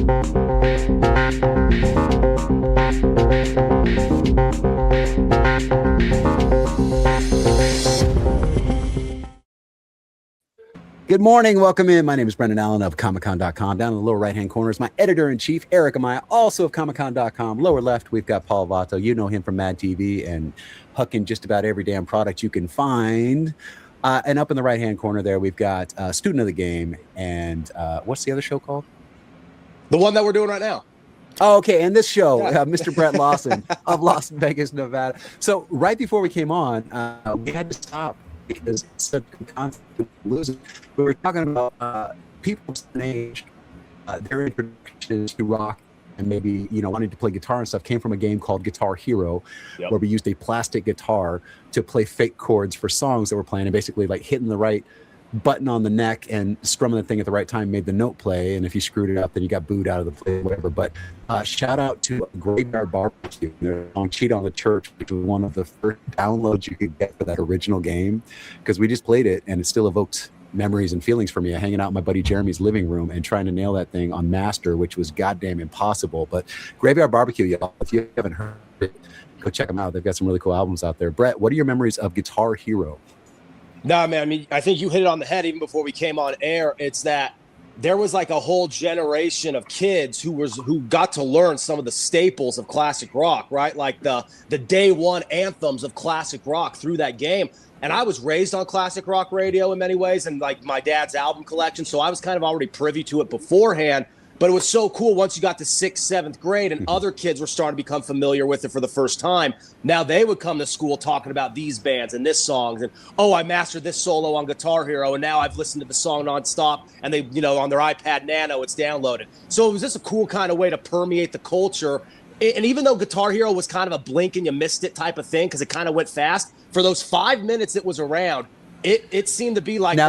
Good morning. Welcome in. My name is Brendan Allen of Comiccon.com. Down in the lower right-hand corner is my editor-in-chief, Erik Amaya, also of Comiccon.com. Lower left, we've got Paul Vato. You know him from Mad TV and hucking just about every damn product you can find. And up in the right-hand corner there, we've got Student of the Game. And what's the other show called? The one that we're doing right now. Oh, okay. And this show, Mr. Brett Lawson of Las Vegas, Nevada. So right before we came on, we had to stop because it's such a constant losing. We were talking about people's age, their introduction to rock and maybe, wanting to play guitar and stuff came from a game called Guitar Hero, where we used a plastic guitar to play fake chords for songs that we're playing, and basically like hitting the right button on the neck and strumming the thing at the right time made the note play. And if you screwed it up, then you got booed out of the play, whatever. But shout out to Graveyard Barbecue. Their song Cheat on the Church, which was one of the first downloads you could get for that original game, because we just played it and it still evokes memories and feelings for me. Hanging out in my buddy Jeremy's living room and trying to nail that thing on master, which was goddamn impossible. But Graveyard Barbecue, y'all, if you haven't heard it, go check them out. They've got some really cool albums out there. Brett, what are your memories of Guitar Hero? No, man, I mean, I think you hit it on the head even before we came on air. It's that there was like a whole generation of kids who got to learn some of the staples of classic rock, right? Like the day one anthems of classic rock through that game. And I was raised on classic rock radio in many ways, and like my dad's album collection. So I was kind of already privy to it beforehand. But it was so cool once you got to 6th, 7th grade and other kids were starting to become familiar with it for the first time. Now they would come to school talking about these bands and this songs. And, oh, I mastered this solo on Guitar Hero, and now I've listened to the song nonstop. And they, on their iPad Nano, it's downloaded. So it was just a cool kind of way to permeate the culture. And even though Guitar Hero was kind of a blink and you missed it type of thing because it kind of went fast, for those 5 minutes it was around, it seemed to be like I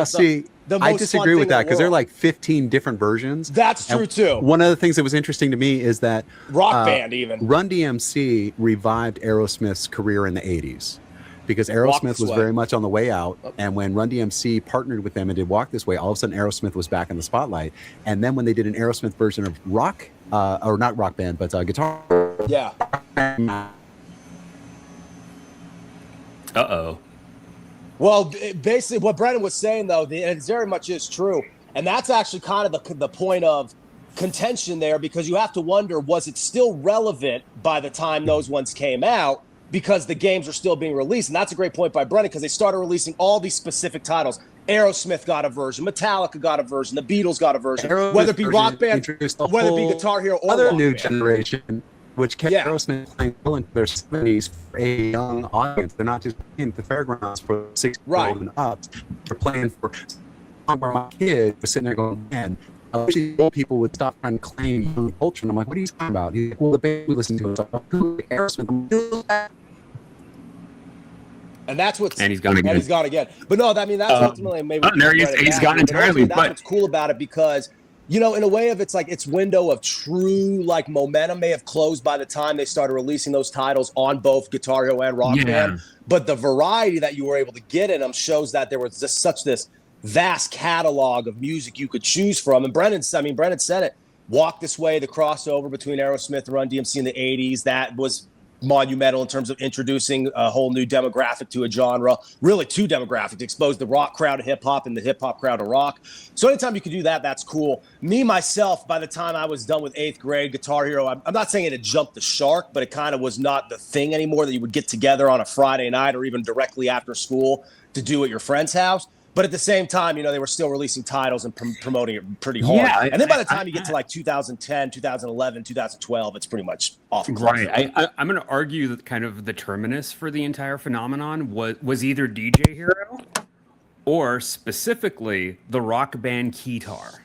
disagree with that because there are like 15 different versions. That's true too. One of the things that was interesting to me is that Rock Band even Run DMC revived Aerosmith's career in the 80s because Aerosmith was very much on the way out. And when Run DMC partnered with them and did Walk This Way, all of a sudden Aerosmith was back in the spotlight. And then when they did an Aerosmith version of rock, or not Rock Band, but Guitar. Yeah. Uh-oh. Well, basically what Brendan was saying, though, and it very much is true. And that's actually kind of the point of contention there, because you have to wonder, was it still relevant by the time those ones came out? Because the games are still being released. And that's a great point by Brendan, because they started releasing all these specific titles. Aerosmith got a version. Metallica got a version. The Beatles got a version. Whether it be Rock Band, whether it be Guitar Hero or other Rock new Band. Generation, which kept Aerosmith playing well into their 70s for a young audience. They're not just playing at the fairgrounds for 6-year-old and up. They're playing for where my kid was sitting there going, man, I wish these old people would stop trying to claim young culture. And I'm like, what are you talking about? He's like, well, the band we listen to is Aerosmith. And that's what's and he's gone again. But no, I mean that's ultimately maybe there he's gone entirely. That's what's cool about it, because in a way of it's like its window of true like momentum may have closed by the time they started releasing those titles on both Guitar Hero and Rock Band. But the variety that you were able to get in them shows that there was just such this vast catalog of music you could choose from. And Brendan said it. Walk This Way, the crossover between Aerosmith and Run DMC in the 80s, that was monumental in terms of introducing a whole new demographic to a genre, really two demographics, exposed the rock crowd to hip hop and the hip hop crowd to rock. So anytime you can do that, that's cool. Me, myself, by the time I was done with 8th grade, Guitar Hero, I'm not saying it had jumped the shark, but it kind of was not the thing anymore that you would get together on a Friday night or even directly after school to do at your friend's house. But at the same time, they were still releasing titles and promoting it pretty hard. Yeah, and then by the time you get to like 2010, 2011, 2012, it's pretty much off. Right. I'm going to argue that kind of the terminus for the entire phenomenon was either DJ Hero or specifically the Rock Band Keytar.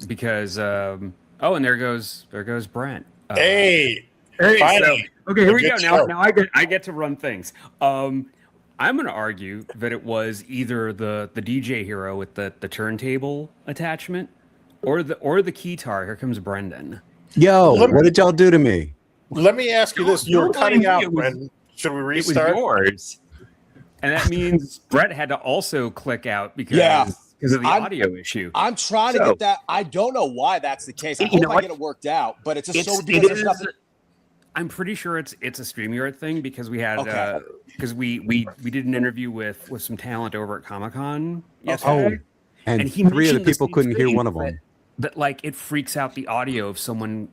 Because, and there goes Brent. Hey, okay, here we go. Now I get to run things. I'm going to argue that it was either the DJ Hero with the turntable attachment or the keytar. Here comes Brendan. Yo, what did y'all do to me? Let me ask you this. You were cutting out, Brendan. Should we restart? It was yours. And that means Brett had to also click out because because of the audio issue. I'm trying to get that. I don't know why that's the case. I hope I get it worked out, but it's just because nothing. I'm pretty sure it's a StreamYard thing because we had because we did an interview with some talent over at Comic-Con yesterday. And 3 of the people couldn't hear one of them. That like it freaks out the audio if someone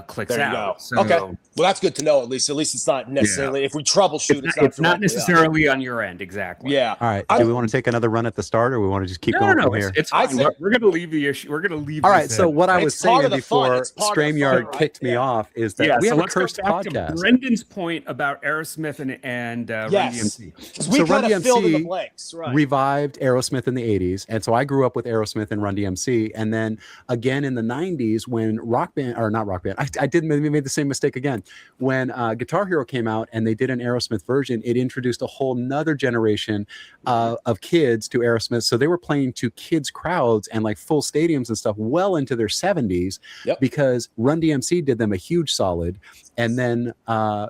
clicks there you out. Go. So, okay, well that's good to know. At least it's not necessarily if we troubleshoot. It's not necessarily on your end exactly. Yeah. All right. Do we want to take another run at the start, or we want to just keep going from here? It's fine. We're going to leave the issue. We're going to leave. All right. So what I was saying before StreamYard kicked me off is that we have a cursed podcast. To Brendan's point about Aerosmith and Run DMC. We kind of filled in the blanks. Right. Revived Aerosmith in the 80s, and so I grew up with Aerosmith and Run DMC, and then again in the 90s when I made the same mistake again when Guitar Hero came out and they did an Aerosmith version. It introduced a whole nother generation of kids to Aerosmith, so they were playing to kids crowds and like full stadiums and stuff well into their 70s because Run DMC did them a huge solid, and then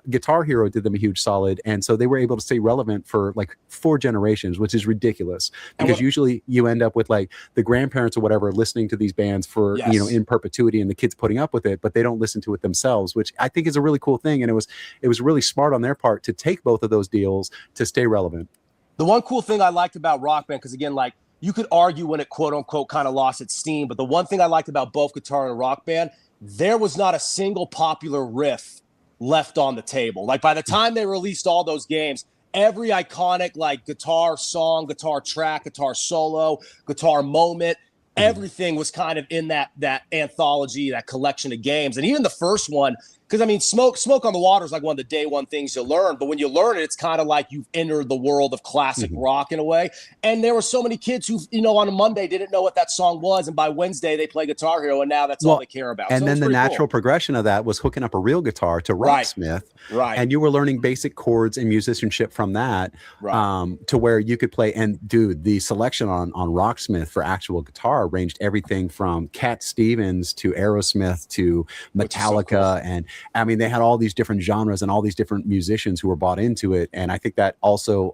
Guitar Hero did them a huge solid, and so they were able to stay relevant for like 4 generations, which is ridiculous because usually you end up with like the grandparents or whatever listening to these bands for in perpetuity, and the kids putting up with it, but they don't listen to it themselves, which I think is a really cool thing. And it was really smart on their part to take both of those deals to stay relevant. The one cool thing I liked about Rock Band, because again, like you could argue when it quote unquote kind of lost its steam, but the one thing I liked about both Guitar and Rock Band, there was not a single popular riff left on the table. Like by the time they released all those games, every iconic like guitar song, guitar track, guitar solo, guitar moment, everything was kind of in that anthology, that collection of games. And even the first one, because I mean, Smoke on the Water is like one of the day one things you learn. But when you learn it, it's kind of like you've entered the world of classic rock in a way. And there were so many kids who, on a Monday didn't know what that song was. And by Wednesday, they play Guitar Hero. And now that's all they care about. And so then the natural progression of that was hooking up a real guitar to Rocksmith. Right. And you were learning basic chords and musicianship from that to where you could play. And dude, the selection on Rocksmith for actual guitar ranged everything from Cat Stevens to Aerosmith to Metallica. And I mean, they had all these different genres and all these different musicians who were bought into it. And I think that also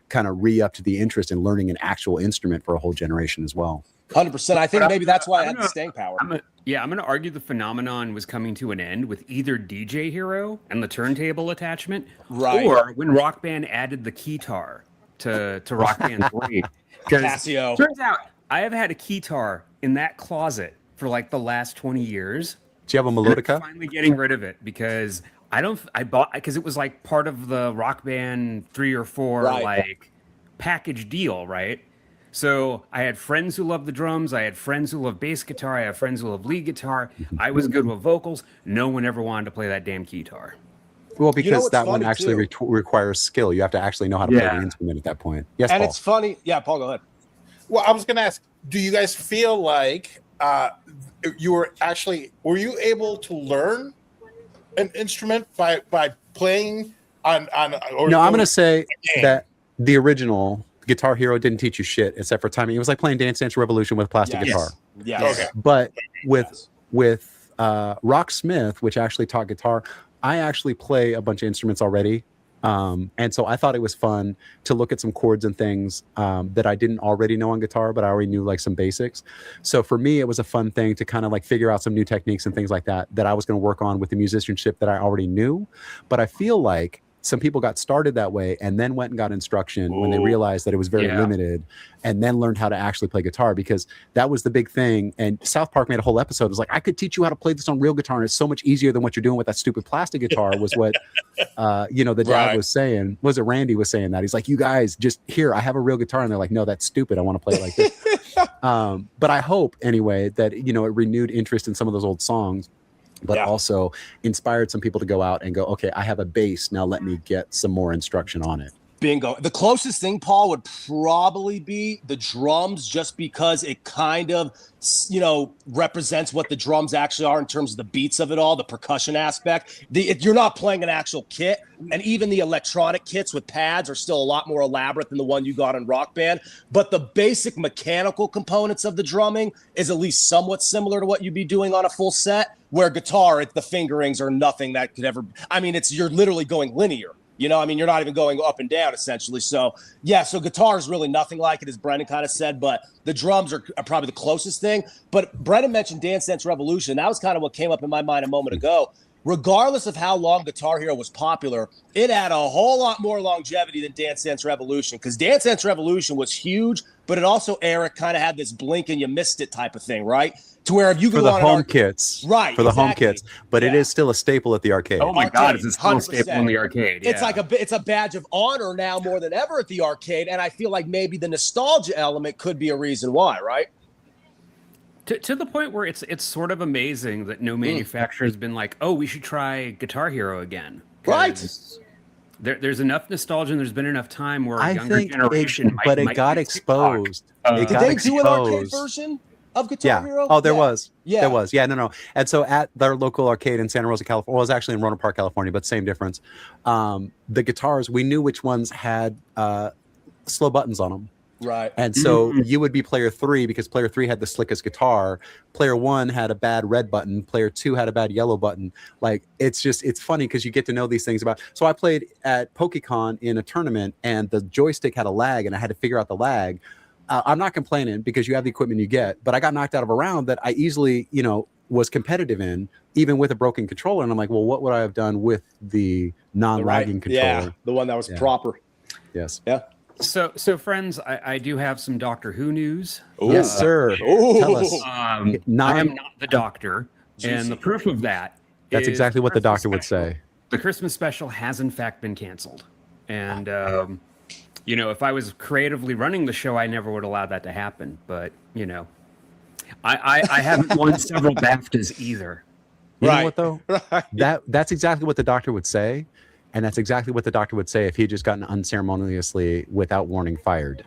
kind of re-upped the interest in learning an actual instrument for a whole generation as well. 100%. I think maybe that's why it had the staying power. I'm going to argue the phenomenon was coming to an end with either DJ Hero and the turntable attachment, or when Rock Band added the keytar to Rock Band 3. Casio. Turns out I have had a keytar in that closet for like the last 20 years. Do you have a melodica? I'm finally getting rid of it because I bought because it was like part of the Rock Band 3 or 4 like package deal, right? So I had friends who loved the drums. I had friends who loved bass guitar. I had friends who loved lead guitar. I was good with vocals. No one ever wanted to play that damn keytar. Well, because that one actually requires skill. You have to actually know how to play the instrument at that point. Yes, and Paul. It's funny. Yeah, Paul, go ahead. Well, I was going to ask, do you guys feel like were you able to learn an instrument by playing on no, I'm going to say that the original Guitar Hero didn't teach you shit except for timing. It was like playing Dance Dance Revolution with a plastic guitar. Yeah. Okay. But with Rocksmith, which actually taught guitar, I actually play a bunch of instruments already. And so I thought it was fun to look at some chords and things that I didn't already know on guitar, but I already knew like some basics. So for me, it was a fun thing to kind of like figure out some new techniques and things like that I was going to work on with the musicianship that I already knew. But I feel like some people got started that way and then went and got instruction when they realized that it was very limited, and then learned how to actually play guitar, because that was the big thing. And South Park made a whole episode. It was like, I could teach you how to play this on real guitar, and it's so much easier than what you're doing with that stupid plastic guitar, was what, the dad was saying. Was it Randy was saying that? He's like, you guys just here, I have a real guitar. And they're like, no, that's stupid. I want to play it like this. But I hope anyway that, it renewed interest in some of those old songs, but also inspired some people to go out and go, okay, I have a bass. Now let me get some more instruction on it. Bingo. The closest thing, Paul, would probably be the drums, just because it kind of, represents what the drums actually are in terms of the beats of it all, the percussion aspect. You're not playing an actual kit, and even the electronic kits with pads are still a lot more elaborate than the one you got in Rock Band. But the basic mechanical components of the drumming is at least somewhat similar to what you'd be doing on a full set, where guitar, the fingerings are nothing that could ever, you're literally going linear. You know, I mean, you're not even going up and down essentially. So yeah, so guitar is really nothing like it, as Brendan kind of said, but the drums are probably the closest thing. But Brendan mentioned Dance Dance Revolution. That was kind of what came up in my mind a moment ago. Regardless of how long Guitar Hero was popular, it had a whole lot more longevity than Dance Dance Revolution, because Dance Dance Revolution was huge, but it also, Eric, kind of had this blink and you missed it type of thing, right? To where if you go for the on home kits, right? For the home kits, but it is still a staple at the arcade. Oh my God, it's still a 100%. staple in the arcade. Yeah. It's a badge of honor now more than ever at the arcade, and I feel like maybe the nostalgia element could be a reason why, right? To the point where it's sort of amazing that no manufacturer has been like, oh, we should try Guitar Hero again. Right. There's enough nostalgia and there's been enough time where a younger think generation it got exposed. Did they do an arcade version of Guitar Hero? Oh, there was. Yeah. There was. Yeah, no. And so at their local arcade in Santa Rosa, California, well, it was actually in Roanoke Park, California, but same difference. The guitars, we knew which ones had slow buttons on them. Right. And so you would be player 3 because player 3 had the slickest guitar. Player 1 had a bad red button. Player 2 had a bad yellow button. Like, it's funny because you get to know these things about. So I played at PokeCon in a tournament and the joystick had a lag and I had to figure out the lag. I'm not complaining because you have the equipment you get, but I got knocked out of a round that I easily, was competitive in, even with a broken controller. And I'm like, well, what would I have done with the non-lagging controller? Yeah, the one that was proper. Yes. Yeah. So friends, I do have some Doctor Who news. Ooh. Yes, sir. Ooh. Tell us. I am not the Doctor, and the proof of that That's is exactly what the Christmas Doctor would special. say. The Christmas special has in fact been canceled, and if I was creatively running the show, I never would allow that to happen. But I haven't won several BAFTAs either. You know what though? Right. That's exactly what the Doctor would say. And that's exactly what the Doctor would say if he had just gotten unceremoniously, without warning, fired.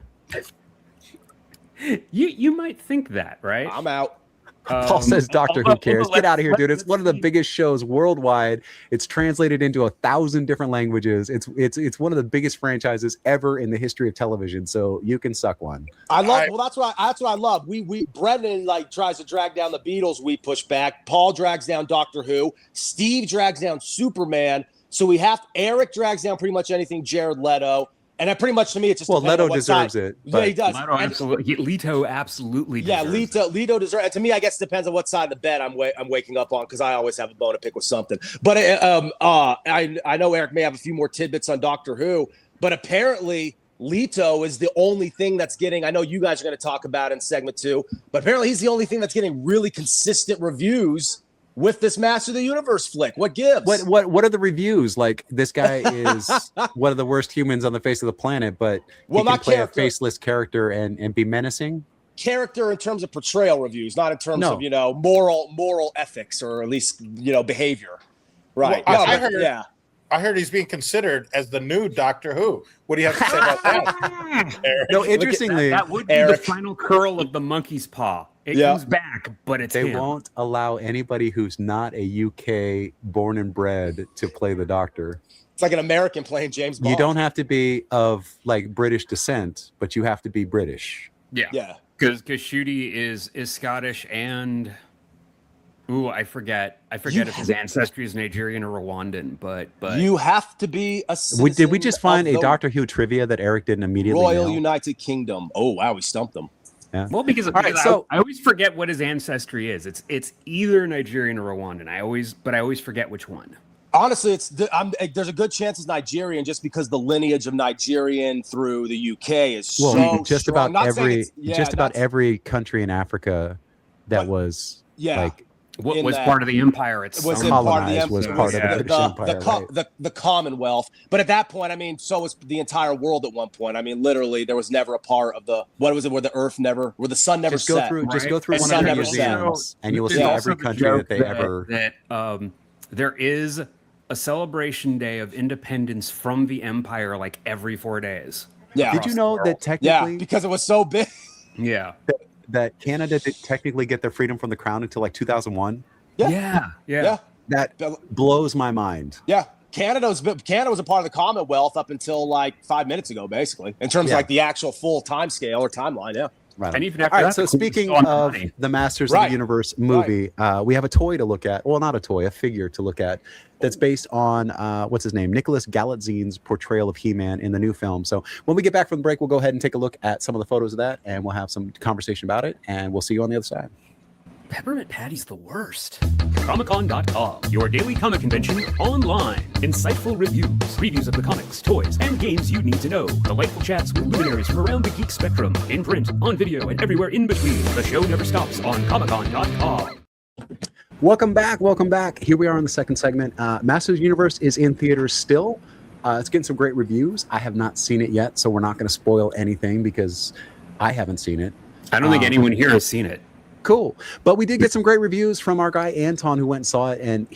You might think that, right? I'm out. Paul says, Doctor Who cares? Get out of here, dude. It's one of the biggest shows worldwide. It's translated into 1,000 different languages. It's one of the biggest franchises ever in the history of television. So you can suck one. That's what I love. We Brendan tries to drag down the Beatles. We push back. Paul drags down Doctor Who. Steve drags down Superman. So Eric drags down pretty much anything Jared Leto. And that pretty much, to me, it's just Leto deserves it. Yeah, he does. Leto absolutely deserves it. Leto deserves it. To me, I guess it depends on what side of the bed I'm waking up on, because I always have a bone to pick with something. But I know Eric may have a few more tidbits on Doctor Who, but apparently Leto is the only thing that's getting, I know you guys are going to talk about in segment 2, but apparently he's the only thing that's getting really consistent reviews with this Master of the Universe flick. What gives? What are the reviews? Like, this guy is one of the worst humans on the face of the planet, but he can play a faceless character and be menacing? Character in terms of portrayal reviews, not in terms of, moral ethics, or at least, behavior. Right. Well, I heard he's being considered as the new Doctor Who. What do you have to say about that, Eric? No, interestingly, that would be the final curl of the monkey's paw. It comes back, but it's they won't allow anybody who's not a UK born and bred to play the Doctor. It's like an American playing James Bond. You don't have to be of British descent, but you have to be British. Yeah. Because Shooty is Scottish and I forget if his ancestry is Nigerian or Rwandan, but you have to be a citizen. Did we just find a Doctor Who trivia that Eric didn't immediately Royal know? United Kingdom. Oh wow, we stumped them. Yeah. Well, because I always forget what his ancestry is. It's either Nigerian or Rwandan. I always forget which one. Honestly, there's a good chance it's Nigerian, just because the lineage of Nigerian through the UK is just strong. About every country in Africa that was was part of the empire. It's was part of the empire. Was part of the British Empire, the Commonwealth. But at that point, so was the entire world at one point. Literally, there was never a part of where the sun never set. Just go through one of the museums, and you will see every country that they ever. There is a celebration day of independence from the empire every 4 days. Yeah. Did you know that technically? Yeah, because it was so big. Yeah. That Canada did technically get their freedom from the crown until 2001. Yeah. That blows my mind. Yeah. Canada was a part of the Commonwealth up until 5 minutes ago, basically, in terms of the actual full time scale or timeline. Right. And even after All right. that, So the coolest speaking on of money. the Masters of the Universe movie, we have a toy to look at. Well, not a toy, a figure to look at. That's based on what's his name, Nicholas Galitzine's portrayal of He-Man in the new film. So when we get back from the break, we'll go ahead and take a look at some of the photos of that, and we'll have some conversation about it. And we'll see you on the other side. Peppermint Patty's the worst. Comicon.com, your daily comic convention online. Insightful reviews, previews of the comics, toys, and games you need to know. Delightful chats with luminaries from around the geek spectrum, in print, on video, and everywhere in between. The show never stops on Comicon.com. Welcome back. Welcome back. Here we are in the second segment. Masters of the Universe is in theaters still. It's getting some great reviews. I have not seen it yet, so we're not going to spoil anything because I haven't seen it. I don't think anyone here has seen it. Cool. But we did get some great reviews from our guy Anton, who went and saw it. And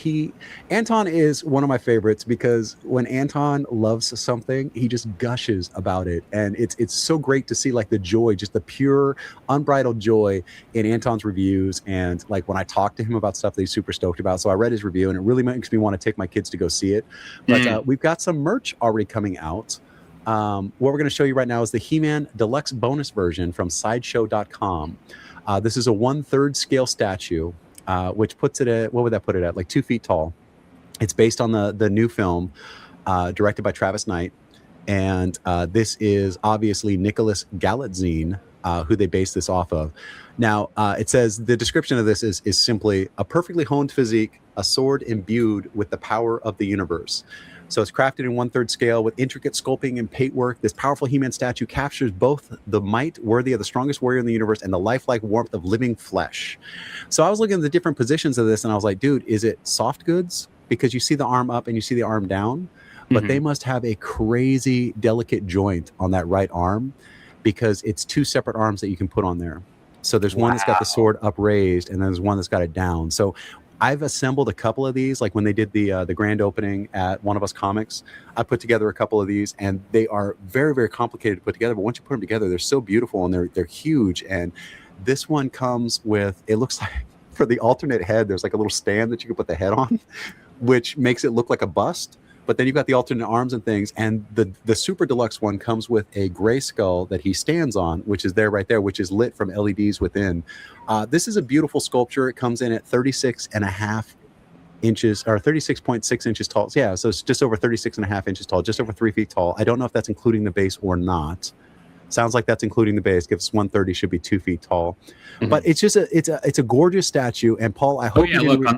Anton is one of my favorites because when Anton loves something, he just gushes about it. And it's so great to see like the joy, just the pure, unbridled joy in Anton's reviews. And like when I talk to him about stuff that he's super stoked about. So I read his review and it really makes me want to take my kids to go see it. But we've got some merch already coming out. What we're going to show you right now is the He-Man Deluxe bonus version from Sideshow.com. This is a 1/3 scale statue, which puts it at, what would that put it at? Like 2 feet tall. It's based on the new film directed by Travis Knight. And this is obviously Nicholas Galitzine, who they based this off of. Now, it says the description of this is simply a perfectly honed physique, a sword imbued with the power of the universe. So it's crafted in 1/3 scale with intricate sculpting and paintwork. This powerful He-Man statue captures both the might worthy of the strongest warrior in the universe and the lifelike warmth of living flesh. So I was looking at the different positions of this and I was like, dude, is it soft goods? Because you see the arm up and you see the arm down, but they must have a crazy delicate joint on that right arm because it's 2 separate arms that you can put on there. So there's one that's got the sword upraised and then there's one that's got it down. So I've assembled a couple of these, like when they did the grand opening at One of Us Comics, I put together a couple of these and they are very, very complicated to put together. But once you put them together, they're so beautiful and they're huge. And this one comes with, it looks like for the alternate head, there's like a little stand that you can put the head on, which makes it look like a bust. But then you've got the alternate arms and things. And the super deluxe one comes with a gray skull that he stands on, which is there right there, which is lit from LEDs within. This is a beautiful sculpture. It comes in at 36.5 inches or 36.6 inches tall. Yeah, so it's just over 36.5 inches tall, just over 3 feet tall. I don't know if that's including the base or not. Sounds like that's including the base. Gives 130, should be 2 feet tall. But it's just it's a gorgeous statue. And Paul, I hope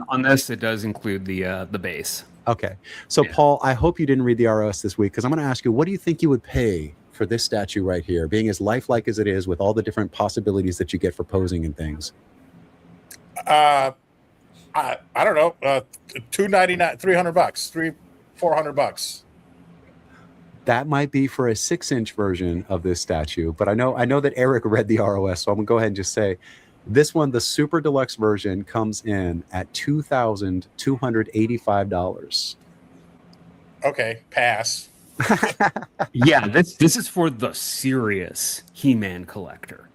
on this it does include the base. Okay. So, Paul, I hope you didn't read the ROS this week because I'm going to ask you, what do you think you would pay for this statue right here, being as lifelike as it is with all the different possibilities that you get for posing and things? I don't know. $299, $300, $400. That might be for a 6-inch version of this statue. But I know that Eric read the ROS, so I'm going to go ahead and just say, this one, the super deluxe version, comes in at $2,285. Okay, pass. Yeah, this is for the serious He-Man collector.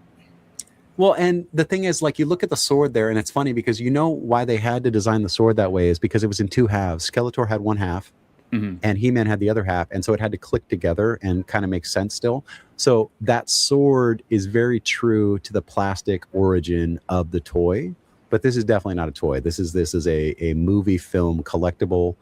Well, and the thing is, like, you look at the sword there, and it's funny because you know why they had to design the sword that way is because it was in 2 halves. Skeletor had 1 half, and He-Man had the other half, and so it had to click together and kind of make sense still. So that sword is very true to the plastic origin of the toy, but this is definitely not a toy. This is a movie film collectible.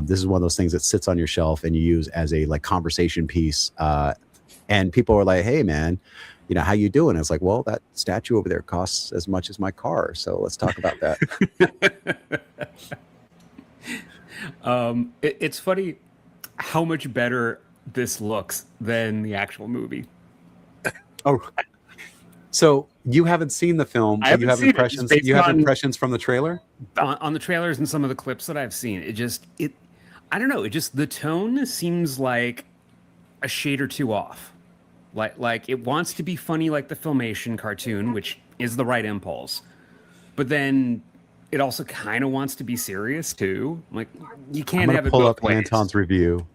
This is one of those things that sits on your shelf and you use as a like conversation piece. And people are like, "Hey, man, you know how you doing?" It's like, well, that statue over there costs as much as my car, so let's talk about that. It's funny how much better this looks than the actual movie. Oh, so you haven't seen the film, but you have impressions. You have impressions from the trailer? On the trailers and some of the clips that I've seen. I don't know. The tone seems like a shade or two off. Like it wants to be funny like the Filmation cartoon, which is the right impulse. But then it also kind of wants to be serious too. Like you can't have it both ways. I'm going to pull up Anton's review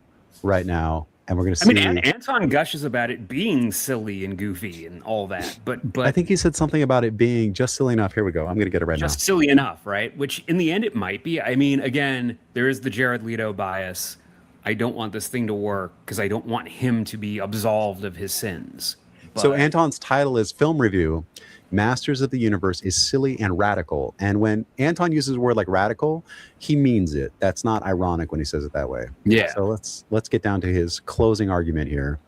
right now, and we're going to see. I mean, Anton gushes about it being silly and goofy and all that, but I think he said something about it being just silly enough. Here we go. I'm going to get it right now. Just silly enough, right? Which in the end it might be. I mean, again, there is the Jared Leto bias. I don't want this thing to work because I don't want him to be absolved of his sins. So Anton's title is Film Review. Masters of the Universe is silly and radical. And when Anton uses a word like radical, he means it. That's not ironic when he says it that way. Yeah. So let's get down to his closing argument here.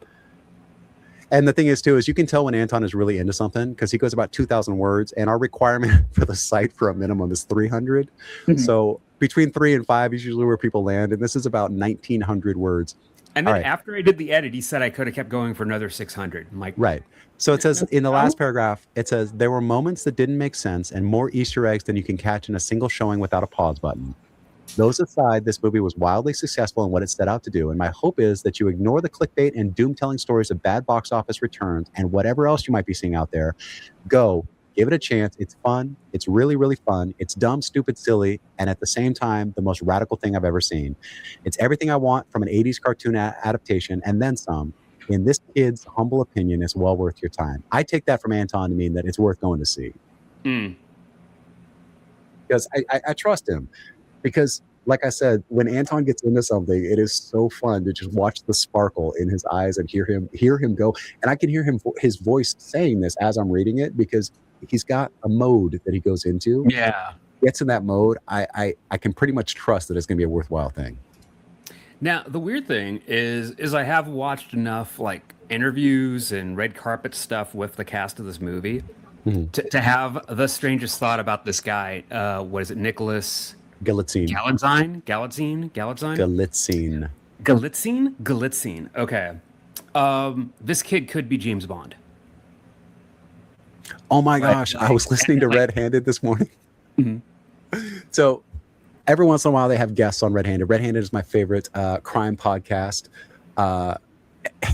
And the thing is, too, is you can tell when Anton is really into something because he goes about 2,000 words, and our requirement for the site for a minimum is 300. So between 3 and 5 is usually where people land, and this is about 1,900 words. And then after I did the edit, he said I could have kept going for another 600. I'm like, right. So it says in the last paragraph, it says, there were moments that didn't make sense and more Easter eggs than you can catch in a single showing without a pause button. Those aside, this movie was wildly successful in what it set out to do. And my hope is that you ignore the clickbait and doom-telling stories of bad box office returns and whatever else you might be seeing out there. Go, give it a chance. It's fun. It's really, really fun. It's dumb, stupid, silly, and at the same time, the most radical thing I've ever seen. It's everything I want from an 80s cartoon adaptation and then some. In this kid's humble opinion, it's well worth your time. I take that from Anton to mean that it's worth going to see. Because I trust him. Because, like I said, when Anton gets into something, it is so fun to just watch the sparkle in his eyes and hear him go. And I can hear his voice saying this as I'm reading it because he's got a mode that he goes into. Yeah. Gets in that mode. I can pretty much trust that it's going to be a worthwhile thing. Now, the weird thing is I have watched enough like interviews and red carpet stuff with the cast of this movie to have the strangest thought about this guy. What is it? Nicholas Galitzine. Galitzine. Okay. This kid could be James Bond. Oh my gosh. I was listening to Red Handed this morning. So every once in a while, they have guests on Red Handed. Red Handed is my favorite crime podcast. Hannah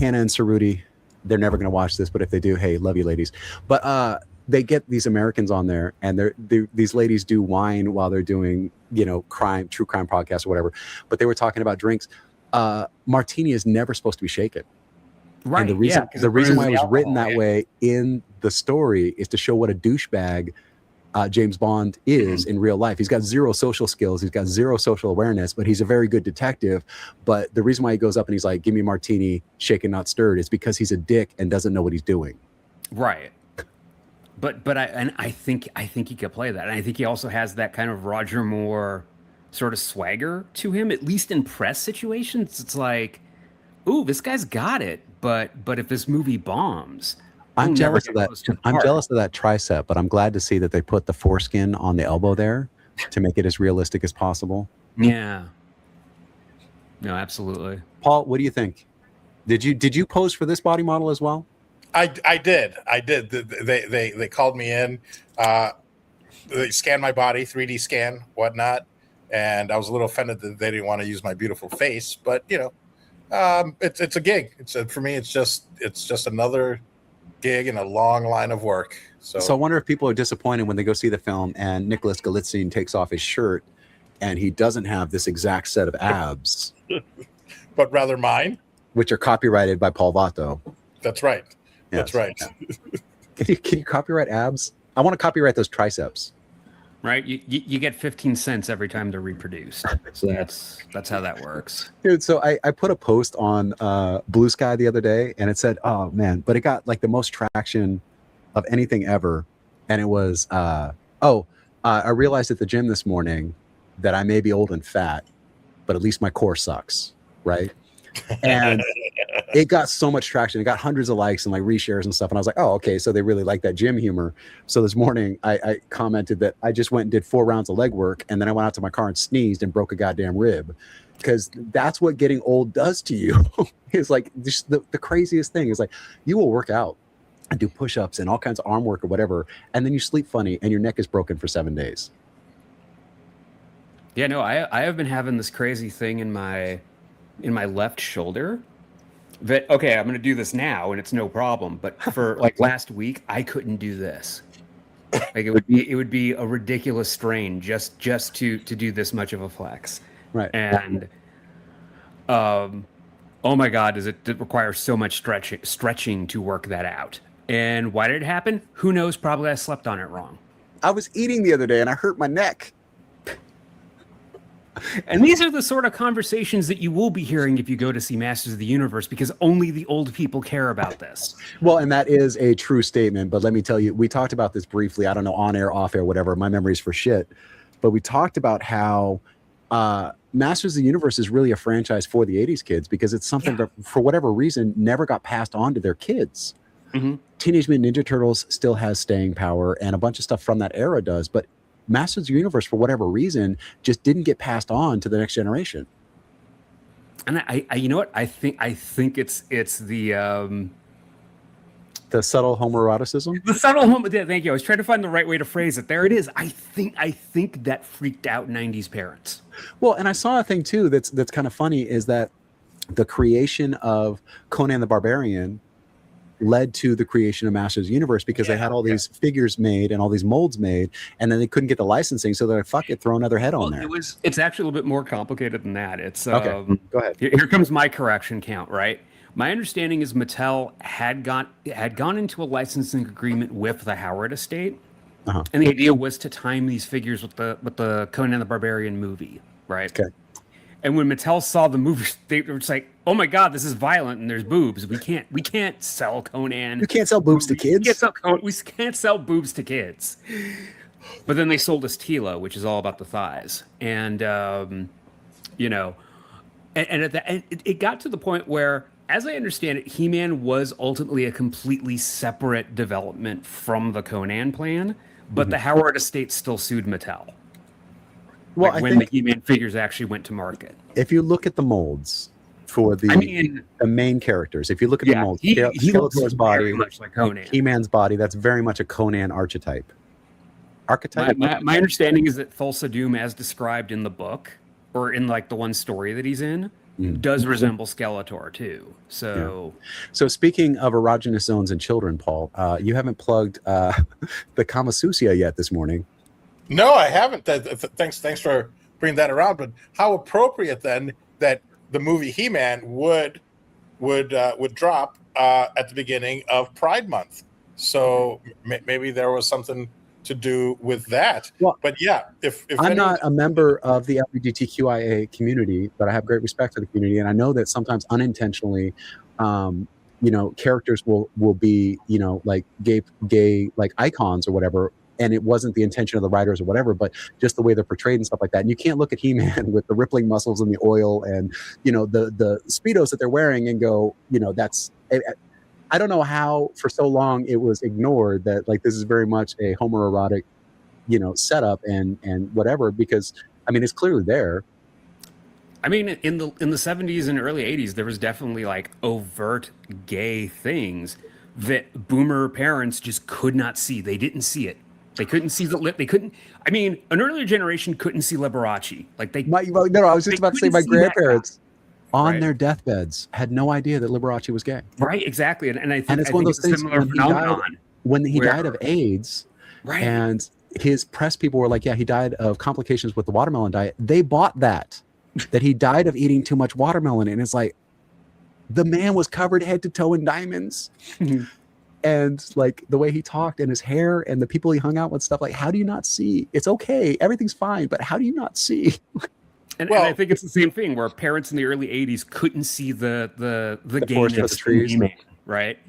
and Cerruti, they're never going to watch this, but if they do, hey, love you, ladies. But they get these Americans on there, and these ladies do wine while they're doing, true crime podcasts or whatever. But they were talking about drinks. Martini is never supposed to be shaken. Right. And the reason why it was written that way in the story is to show what a douchebag James Bond is in real life. He's got zero social skills. He's got zero social awareness, but he's a very good detective. But the reason why he goes up and he's like, give me a martini, shaken, not stirred, is because he's a dick and doesn't know what he's doing. Right. But I think he could play that. And I think he also has that kind of Roger Moore sort of swagger to him, at least in press situations. It's like, ooh, this guy's got it. But if this movie bombs, I'm jealous of that. I'm jealous of that tricep, but I'm glad to see that they put the foreskin on the elbow there to make it as realistic as possible. Yeah. No, absolutely. Paul, what do you think? Did you pose for this body model as well? I did. They called me in. They scanned my body, 3D scan, whatnot, and I was a little offended that they didn't want to use my beautiful face. But it's a gig. For me, it's just another gig in a long line of work. So I wonder if people are disappointed when they go see the film and Nicholas Galitzine takes off his shirt and he doesn't have this exact set of abs, but rather mine, which are copyrighted by Paul Vato. That's right. Yes. That's right. Can you copyright abs? I want to copyright those triceps. Right, you get 15 cents every time they're reproduced. So that's how that works, dude. So I put a post on Blue Sky the other day, and it said, "Oh man," but it got like the most traction of anything ever, and it was, I realized at the gym this morning that I may be old and fat, but at least my core sucks, right? And it got so much traction. It got hundreds of likes and like reshares and stuff. And I was like, oh, okay. So they really like that gym humor. So this morning I commented that I just went and did 4 rounds of leg work. And then I went out to my car and sneezed and broke a goddamn rib. Because that's what getting old does to you. It's like just the craziest thing is like you will work out and do push-ups and all kinds of arm work or whatever. And then you sleep funny and your neck is broken for 7 days. Yeah, no, I have been having this crazy thing in my left shoulder that, okay, I'm going to do this now and it's no problem. But for like last week, I couldn't do this. Like it would be a ridiculous strain just to do this much of a flex. Right. And, oh my God, it requires so much stretching to work that out. And why did it happen? Who knows? Probably I slept on it wrong. I was eating the other day and I hurt my neck. And these are the sort of conversations that you will be hearing if you go to see Masters of the Universe, because only the old people care about this. Well, and that is a true statement. But let me tell you, we talked about this briefly. I don't know, on air, off air, whatever. My memory's for shit. But we talked about how Masters of the Universe is really a franchise for the 80s kids, because it's something that, for whatever reason, never got passed on to their kids. Teenage Mutant Ninja Turtles still has staying power, and a bunch of stuff from that era does. But Masters of the Universe, for whatever reason, just didn't get passed on to the next generation. And I you know what? I think it's the subtle homoeroticism. The subtle homo. Yeah, thank you. I was trying to find the right way to phrase it. There it is. I think that freaked out 90s parents. Well, and I saw a thing too that's kind of funny, is that the creation of Conan the Barbarian led to the creation of Masters of the Universe, because they had all these figures made and all these molds made, and then they couldn't get the licensing, so they're like, fuck it, throw another head on there. It's actually a little bit more complicated than that. It's okay. Go ahead. Here comes my correction count, right? My understanding is Mattel had gone into a licensing agreement with the Howard estate, and the idea was to time these figures with the Conan the Barbarian movie, right? Okay. And when Mattel saw the movie, they were just like, "Oh my god, this is violent and there's boobs. We can't sell Conan. You can't sell boobs to kids. We can't sell boobs to kids." But then they sold us Tila, which is all about the thighs, and it got to the point where, as I understand it, He-Man was ultimately a completely separate development from the Conan plan, but the Howard estate still sued Mattel. Well, like when the He-Man figures actually went to market. If you look at the molds for the main characters, if you look at the molds, he looks body, very much like Conan. He-Man's body, that's very much a Conan archetype. My understanding is that Thulsa Doom, as described in the book, or in like the one story that he's in, does resemble Skeletor too. So speaking of erogenous zones in children, Paul, you haven't plugged the Kama Susia yet this morning. No, I haven't. Thanks for bringing that around. But how appropriate then that the movie He-Man would drop at the beginning of Pride Month. So maybe there was something to do with that. Well, but yeah, if I'm not a member of the LGBTQIA community, but I have great respect for the community, and I know that sometimes unintentionally, characters will be, like gay like icons or whatever. And it wasn't the intention of the writers or whatever, but just the way they're portrayed and stuff like that. And you can't look at He-Man with the rippling muscles and the oil and, the Speedos that they're wearing and go, that's, I don't know how for so long it was ignored that, like, this is very much a homoerotic, setup and whatever, because, it's clearly there. In the 70s and early 80s, there was definitely like overt gay things that boomer parents just could not see. They didn't see it. They couldn't see the lip. They couldn't. An earlier generation couldn't see Liberace. Like I was just about to say my grandparents on their deathbeds had no idea that Liberace was gay. Right, exactly. And I think, and it's one of those things similar phenomenon. When he died of AIDS, and his press people were like, "Yeah, he died of complications with the watermelon diet." They bought that he died of eating too much watermelon, and it's like, the man was covered head to toe in diamonds. And like the way he talked and his hair and the people he hung out with, stuff, like, how do you not see? It's okay, everything's fine, but how do you not see? And I think it's the same thing where parents in the early 80s couldn't see the gayness of He-Man, right?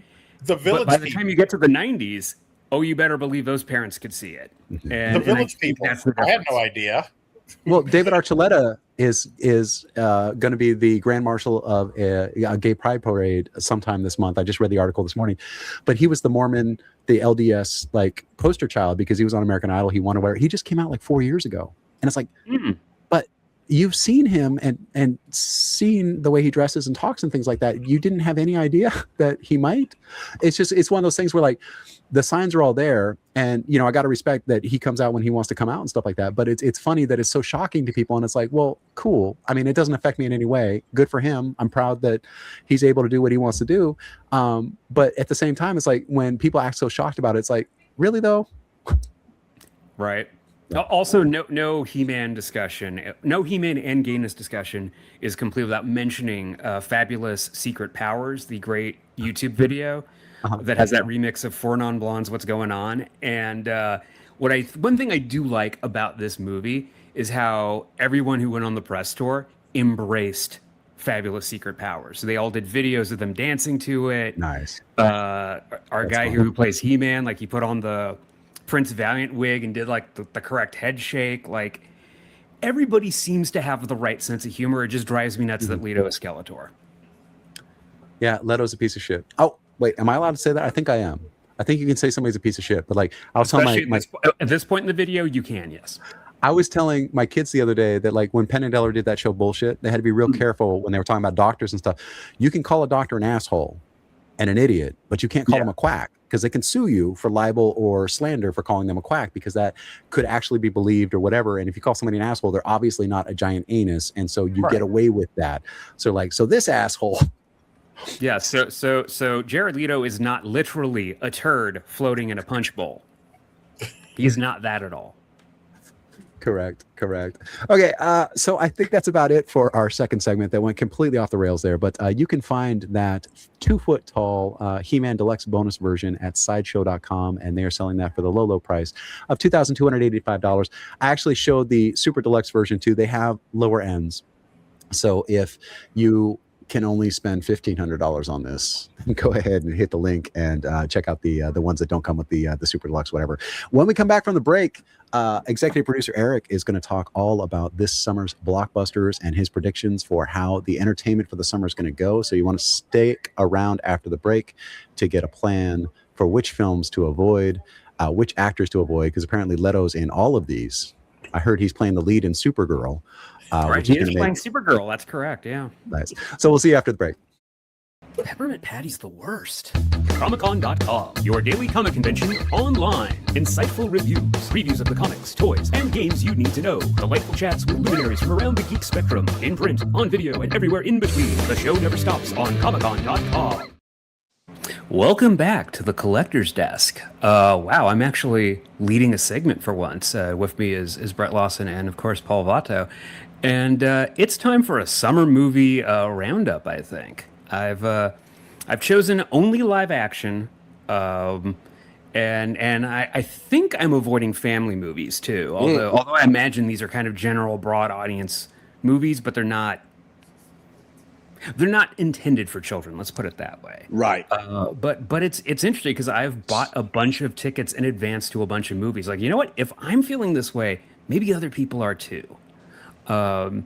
The Village. But by the time you get to the 90s, you better believe those parents could see it. And the Village people. I had no idea. Well, David Archuleta is going to be the Grand Marshal of a gay pride parade sometime this month. I just read the article this morning, but he was the Mormon, the LDS like poster child, because he was on American Idol. He won a he just came out like 4 years ago, and it's like, but you've seen him and seen the way he dresses and talks and things like that. You didn't have any idea that he might. It's one of those things where, like, the signs are all there, and I got to respect that he comes out when he wants to come out and stuff like that. But it's funny that it's so shocking to people, and it's like, well, cool. It doesn't affect me in any way. Good for him. I'm proud that he's able to do what he wants to do. But at the same time, it's like when people act so shocked about it, it's like, really though? Right. Also, no He-Man discussion, no He-Man and gayness discussion is complete without mentioning Fabulous Secret Powers, the great YouTube video that has that remix of Four Non-Blondes, What's Going On. And one thing I do like about this movie is how everyone who went on the press tour embraced Fabulous Secret Powers. So they all did videos of them dancing to it. Nice. Our That's guy fun. here who plays He-Man, like he put on the Prince Valiant wig and did like the correct head shake. Like everybody seems to have the right sense of humor. It just drives me nuts that Leto is Skeletor. Yeah, Leto's a piece of shit. Oh, wait, am I allowed to say that? I think I am. I think you can say somebody's a piece of shit, but like I was telling at this point in the video, you can, yes. I was telling my kids the other day that like when Penn and Teller did that show Bullshit, they had to be real careful when they were talking about doctors and stuff. You can call a doctor an asshole and an idiot, but you can't call them a quack because they can sue you for libel or slander for calling them a quack because that could actually be believed or whatever. And if you call somebody an asshole, they're obviously not a giant anus, and so you get away with that. So like, so this asshole. Yeah, so Jared Leto is not literally a turd floating in a punch bowl. He's not that at all. Correct. Okay, so I think that's about it for our second segment that went completely off the rails there. But you can find that 2-foot tall He-Man Deluxe bonus version at Sideshow.com, and they are selling that for the low price of $2,285. I actually showed the Super Deluxe version too. They have lower ends. So if you can only spend $1,500 on this, go ahead and hit the link and check out the ones that don't come with the Super Deluxe, whatever. When we come back from the break, executive producer Eric is going to talk all about this summer's blockbusters and his predictions for how the entertainment for the summer is going to go. So you want to stick around after the break to get a plan for which films to avoid, which actors to avoid, because apparently Leto's in all of these. I heard he's playing the lead in Supergirl. Right, he is playing Supergirl. That's correct. Yeah. Nice. So we'll see you after the break. Peppermint Patty's the worst. Comic-Con.com, your daily comic convention online. Insightful reviews, previews of the comics, toys, and games you need to know. Delightful chats with luminaries from around the geek spectrum. In print, on video, and everywhere in between. The show never stops on Comic-Con.com. Welcome back to the Collector's Desk. Wow, I'm actually leading a segment for once. With me is Brett Lawson and, of course, Paul Vato. And it's time for a summer movie roundup, I think. I've chosen only live action, and I think I'm avoiding family movies too. Although I imagine these are kind of general, broad audience movies, but they're not intended for children. Let's put it that way. Right. But it's interesting because I've bought a bunch of tickets in advance to a bunch of movies. Like, you know what? If I'm feeling this way, maybe other people are too. So